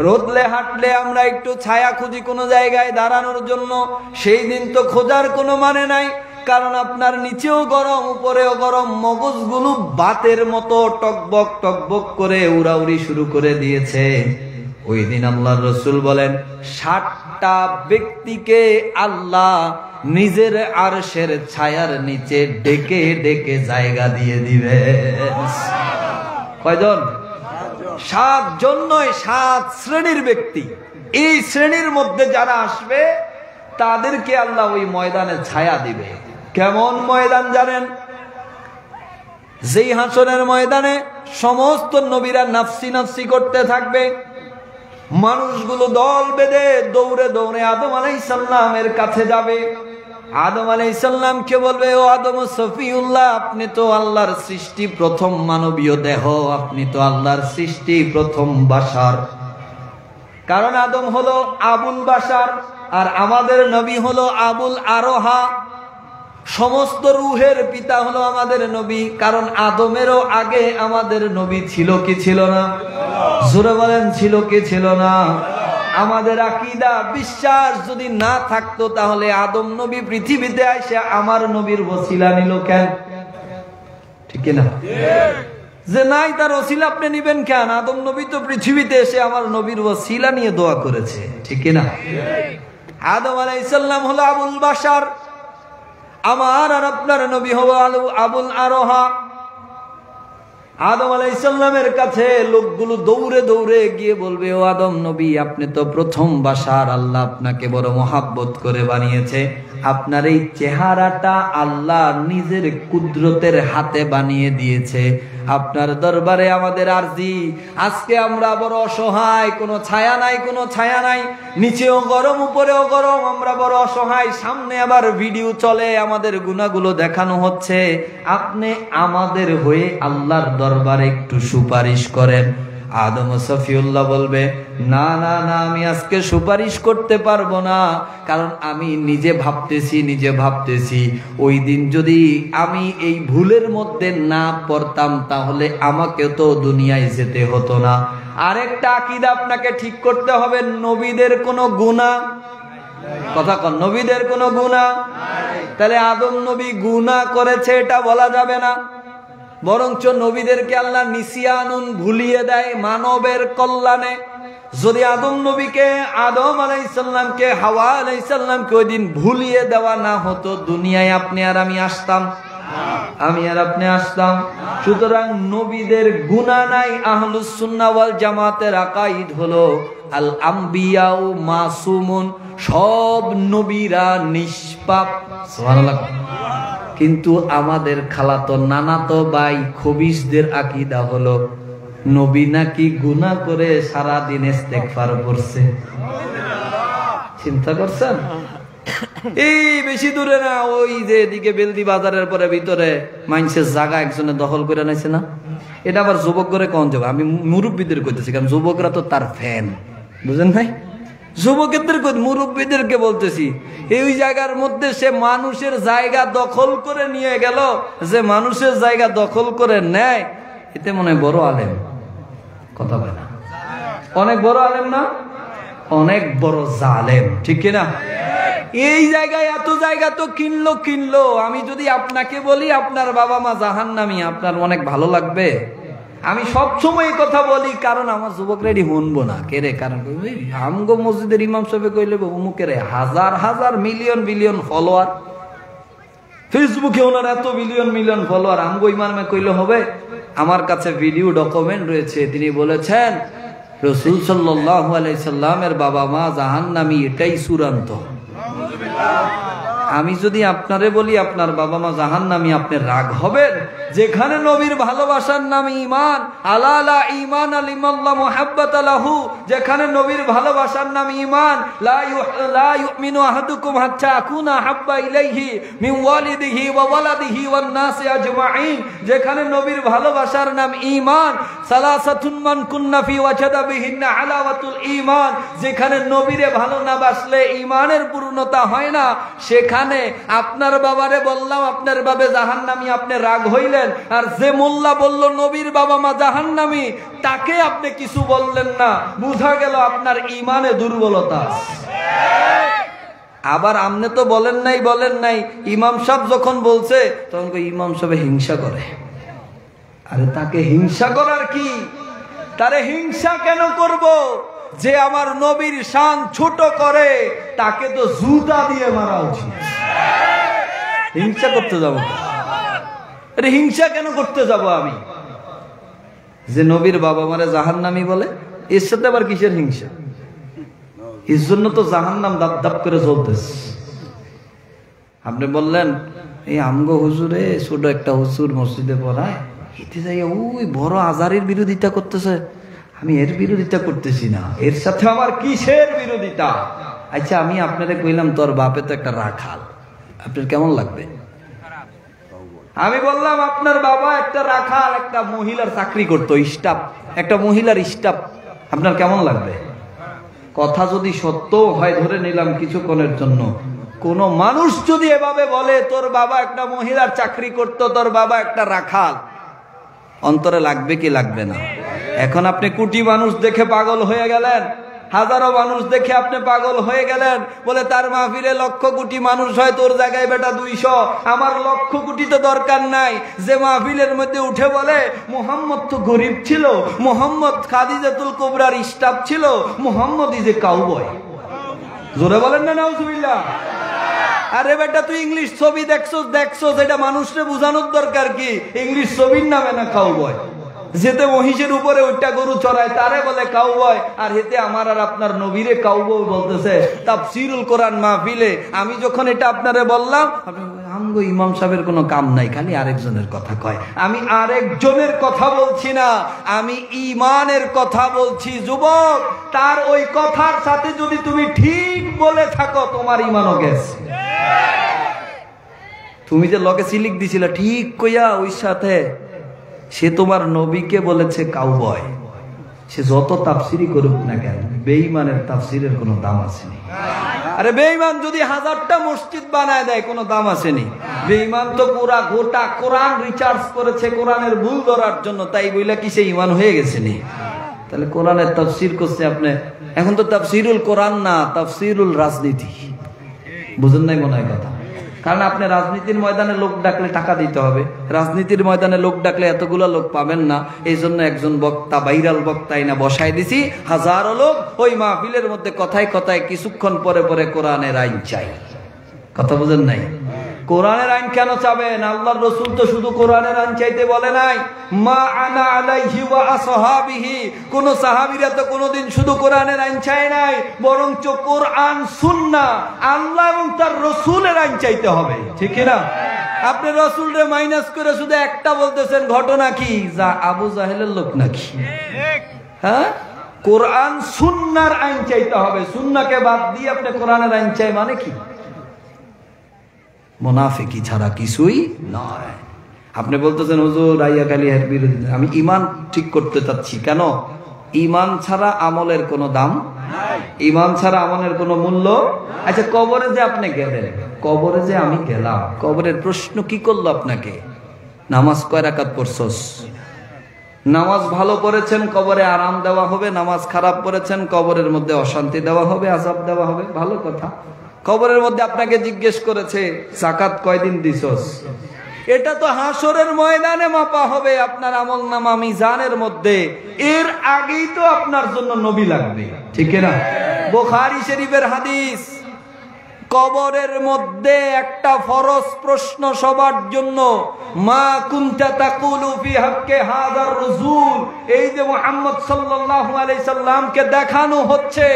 রোদলে হাঁটলে আমরা একটু ছায়া খুঁজি কোনো জায়গায় দাঁড়ানোর জন্য, সেই দিন তো খোঁজার কোনো মানে নাই, কারণ আপনার নিচেও গরম উপরেও গরম, মগজগুলো বাতের মতো টকবক টকবক করে উড়াউড়ি শুরু করে দিয়েছে। ওই দিন আল্লাহর রাসূল বলেন, 60টা ব্যক্তিকে আল্লাহ নিজের আরশের ছায়ার নিচে ডেকে ডেকে জায়গা দিয়ে দিবে। কয়জন? 7 জন নয়, 7 শ্রেণীর ব্যক্তি। এই শ্রেণীর মধ্যে যারা আসবে তাদেরকে আল্লাহ ওই ময়দানে ছায়া দিবে। কেমন ময়দান জানেন? যেই হাসরের ময়দানে সমস্ত নবীরা নাফসি নাফসি করতে থাকবে, মানুষগুলো দল বেঁধে দৌড়ে দৌড়ে আদম আলাইহিস সালামের কাছে যাবে। আদম আলাইহিস সালামকে বলবে, ও আদম সফিউল্লাহ, আপনি তো আল্লাহর সৃষ্টি প্রথম মানবীয় দেহ, আপনি তো আল্লাহর সৃষ্টি প্রথম বাশার। কারণ আদম হলো আবুল বাশার, আর আমাদের নবী হলো আবুল আরোহা। সমস্ত রুহের পিতা হলো আমাদের নবী, কারণ আদমেরও আগে আমাদের নবী ছিল কি ছিল না? জোরে বলেন, ছিল কি ছিল না? আমাদের আকীদা বিশ্বাস যদি না থাকতো, তাহলে আদম নবী পৃথিবীতে এসে আমার নবীর ওসিলা নিল কেন? ঠিক না? যে নাই তার ওসিলা আপনি নিবেন কেন? আদম নবী তো পৃথিবীতে এসে আমার নবীর ওসিলা নিয়ে দোয়া করেছে, ঠিক না? আদম আলাইহিস সালাম হলো আবুল বাশার, আমার আর আপনার নবী হলো আবুল আরোহা। আদম আলাইহিস সালামের কাছে লোকগুলো দৌড়ে দৌড়ে গিয়ে বলবে, ও আদম নবী, আপনি তো প্রথম বাশার, আল্লাহ আপনাকে বড় মহাব্বত করে বানিয়েছে, আপনার এই চেহারাটা আল্লাহ নিজের কুদরতের হাতে বানিয়ে দিয়েছে। আপনার দরবারে আমাদের আরজি, আজকে আমরা বড় অসহায়, কোনো ছায়া নাই, কোনো ছায়া নাই, নিচেও গরম উপরেও গরম, আমরা বড় অসহায়। সামনে আবার ভিডিও চলে, আমাদের গুনাহগুলো দেখানো হচ্ছে। আপনি আমাদের হয়ে আল্লাহর দরবারে একটু সুপারিশ করেন। আদম সফিউল্লাহ বলবে, না না না, আমি আজকে সুপারিশ করতে পারবো না, কারণ আমি নিজে ভাবতেছি ওই দিন যদি আমি এই ভুলের মধ্যে না পড়তাম তাহলে আমাকে তো দুনিয়ায় যেতে হতো না। আরেকটা আকীদা আপনাকে ঠিক করতে হবে, নবীদের কোনো গুনাহ, কথা কন, নবীদের কোনো গুনাহ, তাহলে আদম নবী গুনাহ করেছে এটা বলা যাবে না, বরঞ্চ নবীদেরকে আল্লাহ নিসিয়ানুন ভুলিয়ে দেয় মানবের কল্যাণে। যদি আদম নবীকে, আদম আলাইহিসসালামকে, হাওয়া আলাইহিসসালামকে ওই দিন ভুলিয়ে দেওয়া না হতো, দুনিয়ায় আপনি আর আমি আসতাম? আমি আর আপনি আসতাম? সুতরাং নবীদের গুনাহ নাই। আহলুস সুন্নাহ ওয়াল জামাতের আকাইদ হলো আল আম্বিয়াউ মাসুমুন, সব নবীরা নিষ্পাপ। সুবহানাল্লাহ। কিন্তু আমাদের খালাতো নানাতো ভাই খবিশদের আকীদা হলো নবী নাকি গুনাহ করে সারা দিন ইস্তেগফার করছে। চিন্তা করছেন? এই বেশি দূরে না, ওই যে এদিকে বেলদি বাজারের পরে ভিতরে মানুষের জায়গা একজনে দখল করে নিয়েছে না, এটা আবার যুবক করে কোন যাবে, আমি মুরব্বীদের কইতেছি, কারণ যুবকরা তো তার ফ্যান, বুঝেন ভাই? যুবকদের মুরব্বীদেরকে বলতেছি, এই জায়গার মধ্যে সে মানুষের জায়গা দখল করে নিয়ে গেল, যে মানুষের জায়গা দখল করে নেয় এতে মনে বড় আলেম, কথা বলে না, অনেক বড় আলেম না, অনেক বড় জালেম, ঠিক কিনা? এই জায়গায় এত জায়গা তো কিনলো। আমি যদি আপনাকে বলি আপনার বাবা মা জাহান্নামী, আপনার অনেক ভালো লাগবে? আমি সব সময় কথা বলি, কারণ আমার যুবকরা এটি শুনবো না। কে রে? কারণ আমগো মসজিদের ইমাম সাহেব কইলে অমুকের হাজার হাজার মিলিয়ন বিলিয়ন ফলোয়ার, ফেসবুকে ওনার এত মিলিয়ন ফলোয়ার, আমগো ইমামে কইলে হবে? আমার কাছে ভিডিও ডকুমেন্ট রয়েছে, তিনি বলেছেন রাসূল সাল্লাল্লাহু আলাইহি সাল্লামের বাবা মা জাহান্নামী, এটাই চূড়ান্ত। আমি যদি আপনারে বলি আপনার বাবা মা জাহান্নামী, আপনি রাগ হবেন? যেখানে নবীর ভালোবাসার নাম ঈমান, আলা ঈমান আলিমাল্লাহ মুহাব্বাতা লাহু, যেখানে নবীর ভালোবাসার নাম ঈমান, লা ইউমিনু আহাদুকুম হাত্তা আকুনা হাব্বা ইলাইহি মিন ওয়ালিদিহি ওয়া ওয়ালাদিহি ওয়ান নাসি আজমাইন, যেখানে নবীর ভালোবাসার নাম ঈমান, সালাসাতুন মান কুন্না ফি ওয়াজাদা বিহিন্না হালাওয়াতুল ঈমান, যেখানে নবীরে ভালো না বাসলে ঈমানের পূর্ণতা হয় না, সেখানে আপনার বাবারে বললাম আপনার বাবে জাহান্নামী, আপনি রাগ হইলেন। আর যে মোল্লা বলল নবীর বাবা মা জাহান্নামী, তাকে আপনি কিছু বললেন না, বুঝা গেল আপনার ঈমানে দুর্বলতা। আবার আপনি তো বলেন নাই, ইমাম সাহেব যখন বলছে তখন ইমাম সাহেব হিংসা করে। আরে তাকে হিংসা করার কি? তারে হিংসা কেন করব? যে আমার নবীর শান ছোট করে তাকে তো জুতা দিয়ে মারা উচিত। হিংসা করতে যাব? আরে হিংসা কেন করতে যাব আমি? যে নবীর বাবা মারে জাহান্নামী বলে, এর সাথে আবার কিসের হিংসা? এর জন্য তো জাহান্নাম দাপ দাপ করে চলতেছে। আপনি বললেন এই আমগো হুজুরে, ছোট একটা হুজুর মসজিদে পড়ায়, এতে যাই ওই বড় আজারির বিরোধিতা করতেছে, আমি এর বিরোধিতা করতেছি না, এর সাথে আমার কিসের বিরোধিতা? আচ্ছা আমি আপনারে কইলাম তোর বাপে তো একটা রাখাল, আপনার কেমন লাগবে? আমি বললাম আপনার বাবা একটা রাখাল, একটা মহিলার চাকরি করতো, স্টাফ, একটা মহিলার স্টাফ, আপনার কেমন লাগবে? কথা যদি সত্য হয় ধরে নিলাম কিছুক্ষণের জন্য, কোন মানুষ যদি এভাবে বলে তোর বাবা একটা মহিলার চাকরি করতো, তোর বাবা একটা রাখাল, অন্তরে লাগবে কি লাগবে না? এখন আপনি কোটি মানুষ দেখে পাগল হয়ে গেলেন, হাজারো মানুষ দেখে আপনি পাগল হয়ে গেলেন, বলে তার মাহফিলে লক্ষ কোটি মানুষ হয়, তোর জায়গায় বেটা 200। আমার লক্ষ কোটি তো দরকার নাই। যে মাহফিলের মধ্যে উঠে বলে মুহাম্মদ তো গরিব ছিল, মুহাম্মদ খাদিজাতুল কুবরার স্টাফ ছিল, মুহাম্মদ ইজ এ কাউবয়, জোরে বলেন না নাউজুবিল্লাহ। আরে বেটা তুই ইংলিশ ছবি দেখছো, এটা মানুষকে বোঝানোর দরকার কি? ইংলিশ ছবির নামে না কাউবয়। যেতে মহিষের উপরে ওইটা গরু চড়ায় তারে বলে কাউবয়, আর হেতে আমার আর আপনার নবীরে কাউবয় বলতেছে। তাফসীরুল কোরআন মাহফিলে আমি যখন এটা আপনারে বললাম, আমগো ইমাম সাহেবের কোনো কাম নাই, খালি আরেকজনের কথা কয়। আমি আরেকজনের কথা বলছি না, আমি ঈমানের কথা বলছি। যুবক, তার ওই কথার সাথে যদি তুমি ঠিক বলে থাকো, তোমার ঈমানও গেছে। তুমি যে লগে সিলিক দিছিল ঠিক কইয়া, ওই সাথে সে তোমার নবীকে বলেছে কাউবয়। সে যত তাফসিরই করুক না কেন, বেঈমানের তাফসিরের কোনো দাম আসেনি। আরে বেঈমান যদি 1000টা মসজিদ বানায় দেয়, কোনো দাম আসেনি। বেঈমান তো পুরা গোটা কোরআন রিচার্জ করেছে কোরআনের ভুল ধরার জন্য, তাই বইলা কি সে ঈমান হয়ে গেছে নি? তাহলে কোরআনের তাফসির করছে আপনি। এখন তো তাফসিরুল কোরআন না, তাফসিরুল রাজনীতি। বুঝেন নাই মনে হয় কথা? কারণ আপনি রাজনীতির ময়দানে লোক ডাকলে টাকা দিতে হবে, রাজনীতির ময়দানে লোক ডাকলে এতগুলো লোক পাবেন না। এই জন্য একজন বক্তা, ভাইরাল বক্তাই না বসাই দিছি, হাজারো লোক ওই মাহফিলের মধ্যে কথায় কথায় কিছুক্ষণ পরে পরে কোরআনের আইন চাই। কথা বুঝেন নাই? কোরআনের আইন কেন চাবেন? আল্লাহর রাসূল তো শুধু কোরআনের আইন চাইতে বলে নাই, মা আনা আলাইহি ওয়া আসহাবিহি। কোন সাহাবীরা তো কোনোদিন শুধু কোরআনের আইন চায় নাই, বরঞ্চ কোরআন সুন্নাহ, আল্লাহ এবং তার রাসূলের আইন চাইতে হবে। ঠিক না? আপনি রাসূলরে মাইনাস করে শুধু একটা বলতেছেন, ঘটনা কি? যা আবু জাহেলের লোক নাকি? হ্যাঁ, কোরআন সুন্নাহর আইন চাইতে হবে। সুন্নাহকে বাদ দিয়ে আপনি কোরআনের আইন চাই মানে কি? মুনাফিকি ছাড়া কিছুই নয়। আপনি বলতেছেন হুজুর আইয়া খালি এর বিরোধী। আমি ঈমান ঠিক করতে চাচ্ছি। কেন? ঈমান ছাড়া আমলের কোনো দাম নাই, ঈমান ছাড়া আমলের কোনো মূল্য। আচ্ছা, কবরে যে আপনি গেলেন, কবরে যে আমি গেলাম, কবরের প্রশ্ন কি করলো আপনাকে? নামাজ কয় রাকাত পড়ছস? নামাজ ভালো পড়েছেন, কবরে আরাম দেওয়া হবে। নামাজ খারাপ পড়েছেন, কবরের মধ্যে অশান্তি দেওয়া হবে, আযাব দেওয়া হবে। ভালো কথা। কবরের মধ্যে আপনাকে জিজ্ঞেস করেছে যাকাত কয়দিন দিছস? এটা তো হাসরের ময়দানে মাপা হবে আপনার আমলনামা মিজানের মধ্যে। এর আগেই তো আপনার জন্য নবী লাগবে। ঠিক না? বুখারী শরীফের হাদিস, কবরের মধ্যে একটা ফরজ প্রশ্ন সবার জন্য, মা কুনতা তাকুলু ফি হাক্কি হাযার রাসূল। এই যে মুহাম্মদ সাল্লাল্লাহু আলাইহি সাল্লামকে দেখানো হচ্ছে,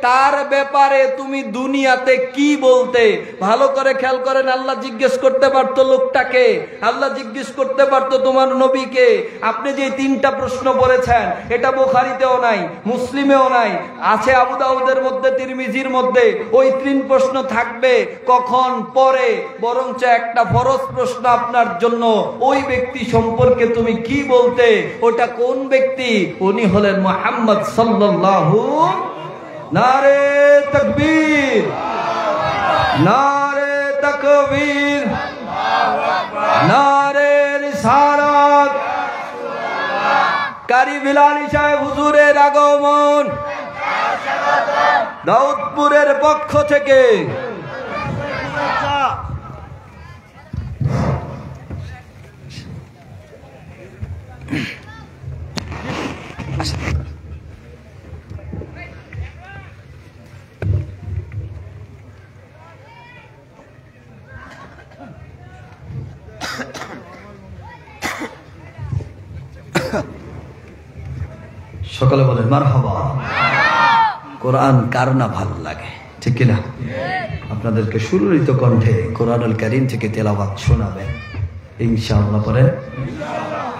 তার ব্যাপারে তুমি দুনিয়াতে কি বলতে? ভালো করে খেয়াল করেন। আল্লাহ জিজ্ঞেস করতে পারতো লোকটাকে, আল্লাহ জিজ্ঞেস করতে পারতো তোমার নবীকে। আপনি যে 3টা প্রশ্ন বলেছেন, এটা বুখারীতেও নাই, মুসলিমেও নাই, আছে আবু দাউদের মধ্যে, তিরমিজির মধ্যে। ওই 3 প্রশ্ন থাকবে কখন? পরে। বরঞ্চ একটা ফরজ প্রশ্ন আপনার জন্য, ওই ব্যক্তি সম্পর্কে তুমি কি বলতে? ওটা কোন ব্যক্তি? উনি হলেন মুহাম্মদ সাল্লাল্লাহু। নারে তাকবীর, নারে তাকবীর, নারে রিসালাত। কারি বিলালী সাহেব হুজুরের আগমন দাউদপুরের পক্ষ থেকে। সকলে বলেন মারহাবা। কোরআন কার না ভালো লাগে? ঠিক কিনা? আপনাদেরকে সুললিত কণ্ঠে কোরআনুল কারীম থেকে তেলাওয়াত শোনাবেন ইনশাআল্লাহ। পড়েন।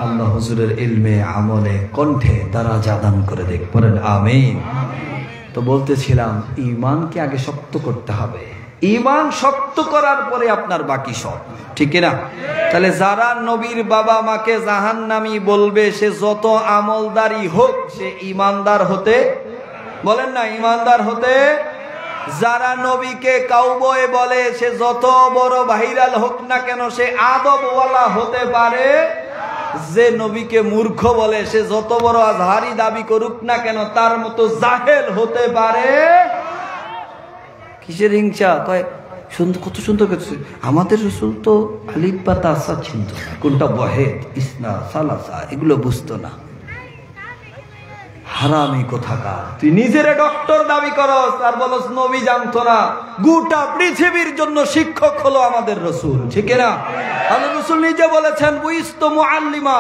আল্লাহ হুজুরের ইলমে আমলে কণ্ঠে দারাজ দান করে দেখ। পড়েন আমিন। তো বলতেছিলাম, ঈমানকে আগে শক্ত করতে হবে। ঈমান শক্ত করার পরে আপনার বাকি সব। ঠিক না? তাহলে যারা নবীর বাবা মাকে জাহান্নামী বলবে, সে যত আমলদারি হোক, সে ঈমানদার হতে, বলেন না, ঈমানদার হতে। যারা নবীকে কাউবয় বলে, সে যত বড় ভাইরাল হোক না কেন, সে আদবওয়ালা হতে পারে। যে নবীকে মূর্খ বলে, সে যত বড় আজহারি দাবি করুক না কেন, তার মতো জাহেল হতে পারে। কিসের হিংসা? কয় সুন্দর, কত সুন্দর কিছু। আমাদের রাসূল তো আলিফ বা তাসা চিনত, কোনটা ওয়াহিদ, ইসনা, সালাসা এগুলো বুঝতো না। হারামি কোথাকার! তুই নিজের ডক্টর দাবি করস আর বলস নবী জানতো না। গোটা পৃথিবীর জন্য শিক্ষক হলো আমাদের রাসূল। ঠিক না? আল্লাহ রাসূল নিজে বলেছেন, বুইস্তু মুআল্লিমা,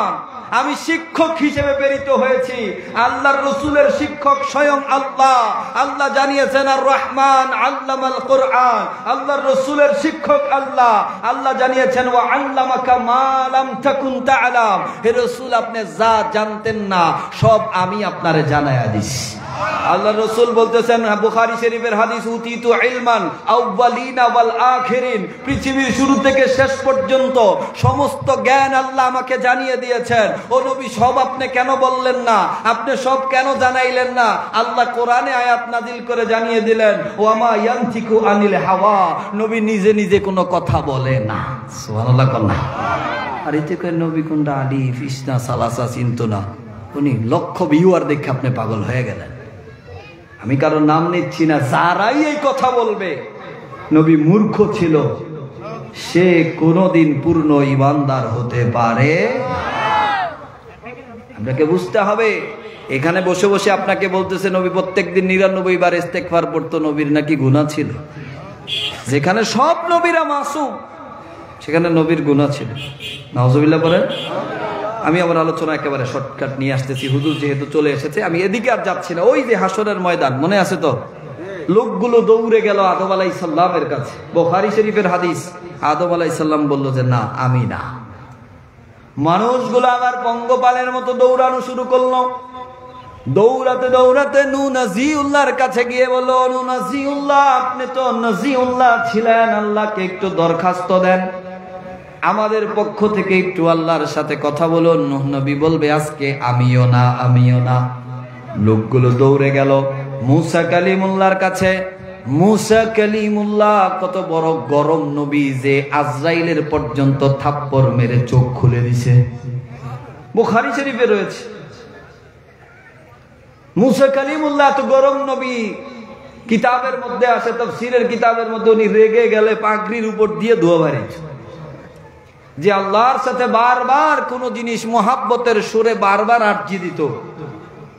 আমি শিক্ষক হিসেবে প্রেরিত হয়েছি। আল্লাহর রাসূলের শিক্ষক স্বয়ং আল্লাহ। আল্লাহ জানিয়েছেন আর রহমান আল্লামাল কোরআন। আল্লাহর রাসূলের শিক্ষক আল্লাহ। আল্লাহ জানিয়েছেন ওয়া আল্লামাকা মা লাম তাকুন তা'লাম। হে রাসূল, আপনি যা জানতেন না সব আমি আপনারে জানায়া দিছি। আল্লাহর রাসূল বলতেছেন, বুখারী শরীফের হাদিস, উতিতু ইলমান আউয়ালিনা ওয়াল আখিরিন। পৃথিবীর শুরু থেকে শেষ পর্যন্ত সমস্ত জ্ঞান আল্লাহ আমাকে জানিয়ে দিয়েছেন। ও নবী, সব আপনি কেন বললেন না? আপনি সব কেন জানাইলেন না? আল্লাহ কোরআনে আয়াত নাজিল করে জানিয়ে দিলেন, ওয়া মা ইয়ানতিকু আনিল হাওয়া। নবী নিজে নিজে কোনো কথা বলে না। সুবহানাল্লাহ কন্যা। আর এতে করে নবী কোনটা আলিফ ইসনা সালাসা চিন্ত না। উনি লক্ষ ভিউয়ার দেখে আপনি পাগল হয়ে গেলেন। আমি কারো নাম নিচ্ছি না, যারাই এই কথা বলবে নবী মূর্খ ছিল, সে কোনদিন পূর্ণ ঈমানদার হতে পারে। আপনাকে বুঝতে হবে। এখানে বসে বসে আপনাকে বলতেছে নবী প্রত্যেকদিন ৯৯ বার ইস্তেগফার পড়তো, নবীর নাকি গুনাহ ছিল। যেখানে সব নবীরা মাসুম, সেখানে নবীর গুনাহ ছিল। নাউজুবিল্লাহ বলেন। আমি আমার আলোচনা একেবারে শর্টকাট নিয়ে আসতেছি, হুজুর যেহেতু চলে এসেছে। আমি এদিকে আর যাচ্ছি না। ওই যে হাসরের ময়দান মনে আছে তো? লোকগুলো দৌড়ে গেল আদম আলাইহিস সালামের কাছে। বুখারী শরীফের হাদিস, আদম আলাইহিস সালাম বলল যে না, আমি না। মানুষগুলো আবার পঙ্গপালের মতো দৌড়ানো শুরু করলো। দৌড়াতে দৌড়াতে নূহ নাজিউল্লাহর কাছে গিয়ে বলল, নূহ নাজিউল্লাহ, আপনি তো নাজিউল্লাহ ছিলেন, আল্লাহকে একটু দরখাস্ত দেন, আমাদের পক্ষ থেকে একটু আল্লাহর সাথে কথা বলুন। নূহ নবী বলবে আজকে আমিও না, আমিও না। লোকগুলো দৌড়ে গেল মূসা কালিমুল্লাহর কাছে। মূসা কালিমুল্লাহ কত বড় গরম নবী যে আজরাইলের পর্যন্ত থাপ্পড় মেরে চোখ খুলে দিছে। বুখারী শরীফে রয়েছে। মূসা কালিমুল্লাহ তো গরম নবী, কিতাবের মধ্যে আছে, তাফসীরের কিতাবের মধ্যে উনি রেগে গেলে পাগড়ির উপর দিয়ে ধোয়া বাড়িয়েছে। যে আল্লাহর সাথে বারবার কোন জিনিস মোহাব্বতের সুরে বারবার আর্জি দিত।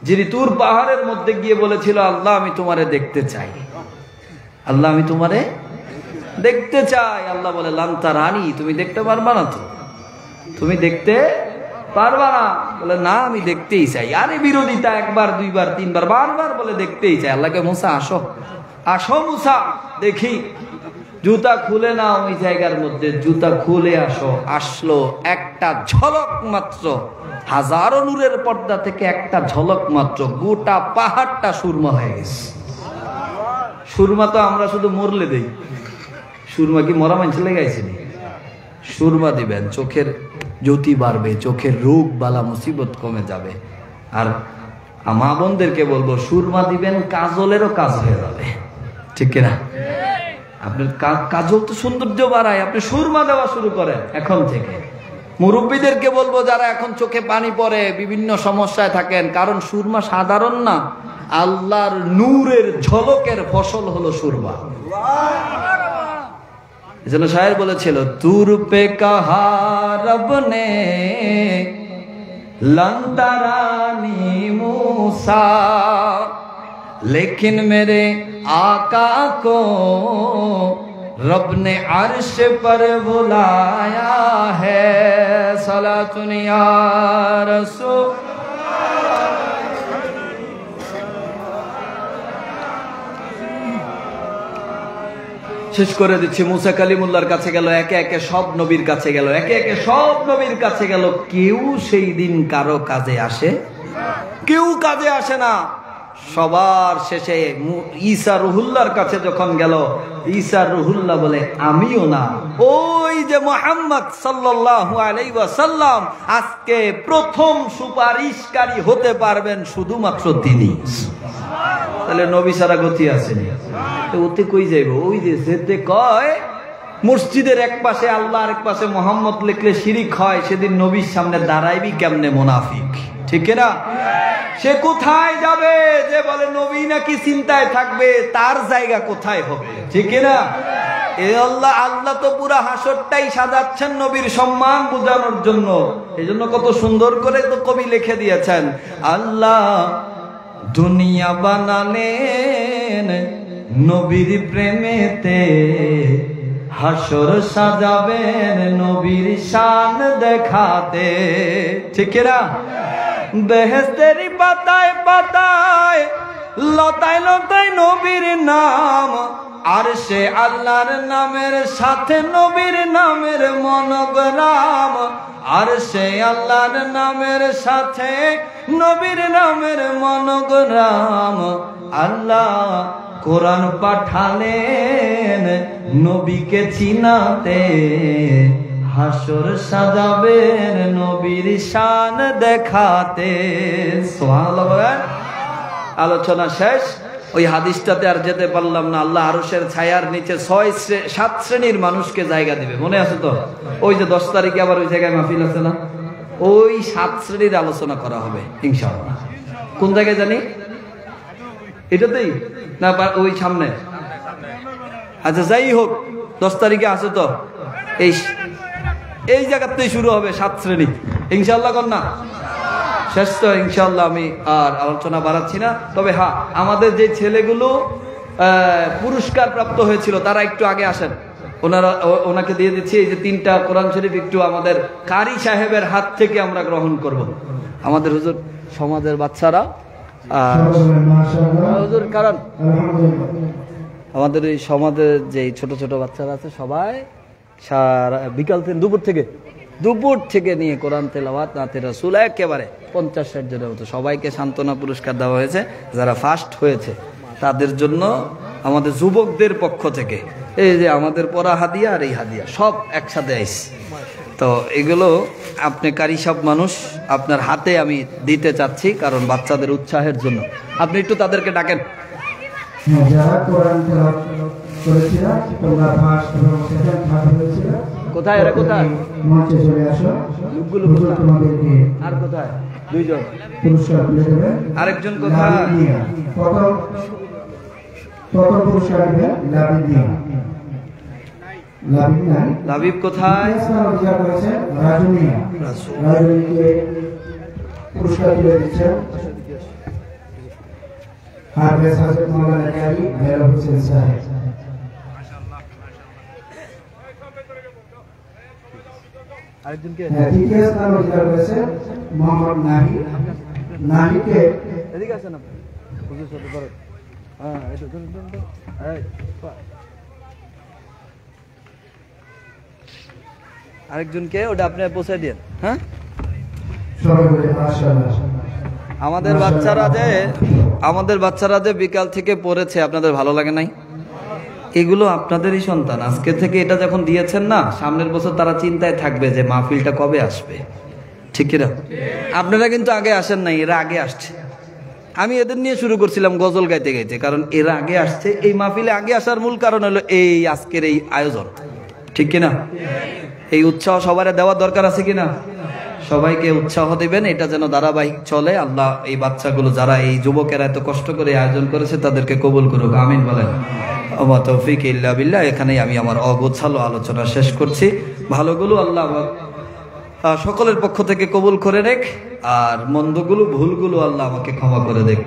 যিনি তুর পাহাড়ের মধ্যে গিয়ে বলেছিল, আল্লাহ আমি তোমারে দেখতে চাই, আল্লাহ আমি তোমারে দেখতে চাই। আল্লাহ বলে, লান তারানি, তুমি দেখতে পারবা না তো, তুমি দেখতে পারবা না। বলে না, আমি দেখতেই চাই। আরে বিরোধিতা, একবার দুইবার তিনবার বারবার বলে দেখতেই চাই। আল্লাহকে, মুসা আসো, আসো মুসা, দেখি। জুতা খুলে না ওই জায়গার মধ্যে, জুতা খুলে আসো। আসলো, একটা ঝলক মাত্র, হাজারো নূরের পর্দা থেকে একটা ঝলক মাত্র, গোটা পাহাড়টা সুরমা হয়ে গেছে। সুরমা তো আমরা শুধু মরলে দেই, সুরমা কি মরা মানুষ লেগাইছে? সুরমা দিবেন, চোখের জ্যোতি বাড়বে, চোখের রোগ বালা মুসিবত কমে যাবে। আর মা বোনদেরকে বলবো, সুরমা দিবেন, কাজলেরও কাজ হয়ে যাবে। ঠিক কিনা? আপনার কাজল তো সৌন্দর্য বাড়ায়, আপনি সুরমা দেওয়া শুরু করেন এখন থেকে। মুরব্বীদেরকে বলবো, যারা এখন চোখে পানি পড়ে, বিভিন্ন সমস্যায় থাকেন, কারণ সুরমা সাধারণ না, আল্লাহর নূরের ঝলকের ফসল হলো সুরমা। এজন্য শায়ের বলেছিল, তুর পে কাহা রব নে লন্তারানি मूसा, लेकिन मेरे आका को रब ने अर्श पर बुलाया है। सलातुन या रसूल। শেষ করে দিচ্ছি। মুসা কালিমুল্লাহর কাছে গেল, একে একে সব নবীর কাছে গেল, একে একে সব নবীর কাছে গেল। কেউ সেই দিন কারো কাজে আসে? কেউ কাজে আসে না। সবার শেষে ঈসা রুহুল্লাহর কাছে যখন গেল, ঈসা রুহুল্লাহ বলে, আমিও না। ওই যে মুহাম্মদ সাল্লাল্লাহু আলাইহি ওয়াসাল্লাম, আজকে প্রথম সুপারিশকারী হতে পারবেন শুধুমাত্র তিনি। তাহলে নবী সারা গতি আসেনি, ওতে কই যাইব? ওই যে যেতে কয় মসজিদের এক পাশে আল্লাহ, আর এক পাশে মোহাম্মদ লিখলে শিরিক হয়, সেদিন নবীর সামনে দাঁড়াইবি কেমনে মুনাফিক? ঠিক না? সে কোথায় যাবে? যে বলে নবী নাকি চিন্তায় থাকবে, তার জায়গা কোথায় হবে? ঠিক না? এই আল্লাহ তো পুরা হাসরটাই সাজাচ্ছেন নবীর সম্মান বোঝানোর জন্য। এই জন্য কত সুন্দর করে তো কবি লিখে দিয়েছেন, আল্লাহ দুনিয়া বানালেন নবীর প্রেমেতে, হাসর সাজাবেন নবীর শান দেখাতে, ঠিক না? বেহেশতের পাতায় পাতায় লতায় লতায় নবীর নাম, আর সে আল্লাহর নামের সাথে নবীর নামের মনোগ্রাম, আর সে আল্লাহর নামের সাথে নবীর নামের মনোগ্রাম। আল্লাহ কোরআন পাঠালেন নবীকে চিনাতে, হাসর সাজাবেন নবীর শান দেখাতে। সুবহানাল্লাহ। আলোচনা শেষ। ওই হাদিসটাতে আর যেতে পারলাম না। আল্লাহ আরশের ছায়ার নিচে 7 শ্রেণীর মানুষকে জায়গা দিবে, মনে আছে তো? ওই যে 10 তারিখে আবার ওই জায়গায় মাহফিল আছে না, ওই 7 শ্রেণীর আলোচনা করা হবে ইনশাআল্লাহ। কোন জায়গায় জানি? এটাতেই না ওই সামনে? আচ্ছা যাই হোক, 10 তারিখে আছে তো, এই জায়গাতেই শুরু হবে 7 শ্রেণী ইনশাআল্লাহ। কর না শেষ তো ইনশাআল্লাহ। আমি আর আলোচনা বাড়াচ্ছি না। তবে হ্যাঁ, আমাদের যে ছেলেগুলো পুরস্কার প্রাপ্ত হয়েছিল তারা একটু আগে আসেন, ওনাকে দিয়ে দিচ্ছি। এই যে 3টা কোরআন শরীফ একটু আমাদের কারি সাহেবের হাত থেকে আমরা গ্রহণ করব। আমাদের হুজুর সমাজের বাচ্চারা, হুজুর কারণ আমাদের এই সমাজের যে ছোট ছোট বাচ্চারা আছে সবাই সারা বিকাল থেকে দুপুর থেকে নিয়ে কোরআন তেলাওয়াত নাতে রাসূল একেবারে 50-60 জনের মতো সবাইকে সান্ত্বনা পুরস্কার দেওয়া হয়েছে। যারা ফার্স্ট হয়েছে তাদের জন্য আমাদের যুবকদের পক্ষ থেকে এই যে আমাদের পরা হাদিয়া আর এই হাদিয়া সব একসাথে আইছে। তো এগুলো আপনি কারি সব মানুষ, আপনার হাতে আমি দিতে চাচ্ছি, কারণ বাচ্চাদের উৎসাহের জন্য। আপনি একটু তাদেরকে ডাকেন। কোথায় এরা, কোথায়? আর কোথায়? 2 জন। আরেকজন কোথায়? লাবিব কোথায়? আরেকজনকে মোহাম্মদ নাহিকে এদিকে আসেন আপনি, হুজুর সাথে করো। হ্যাঁ এটা আরেকজনকে ওটা আপনি পৌঁছে দিন। হ্যাঁ, আমাদের বাচ্চারা যে বিকাল থেকে পড়েছে, আপনাদের ভালো লাগে নাই? এগুলো আপনাদেরই সন্তান। আজকে থেকে এটা যখন দিয়েছেন না, সামনের বছর তারা চিন্তায় থাকবে যে মাহফিলটা কবে আসবে, ঠিক কিনা? আপনারা কিন্তু আগে আসেন নাই, এরা আগে আসছে। আমি এদের নিয়ে শুরু করছিলাম গজল গাইতে গাইতে, কারণ এরা আগে আসছে। এই মাহফিলে আগে আসার মূল কারণ হলো এই আজকের এই আয়োজন, ঠিক কিনা? এই উৎসাহ সবার দেওয়ার দরকার আছে কিনা? সবাইকে উৎসাহ দিবেন, এটা যেন ধারাবাহিক চলে। আল্লাহ এই বাচ্চাগুলো, যারা এই যুবকেরা এত কষ্ট করে আয়োজন করেছে, তাদেরকে কবুল করুক, আমিন বলেন। ওয়া তৌফিক ইল্লা বিল্লাহ। এখানেই আমি আমার অগোছালো আলোচনা শেষ করছি। ভালোগুলো আল্লাহ সকলের পক্ষ থেকে কবুল করে নেক, আর মন্দগুলো ভুলগুলো আল্লাহ আমাকে ক্ষমা করে দেখ।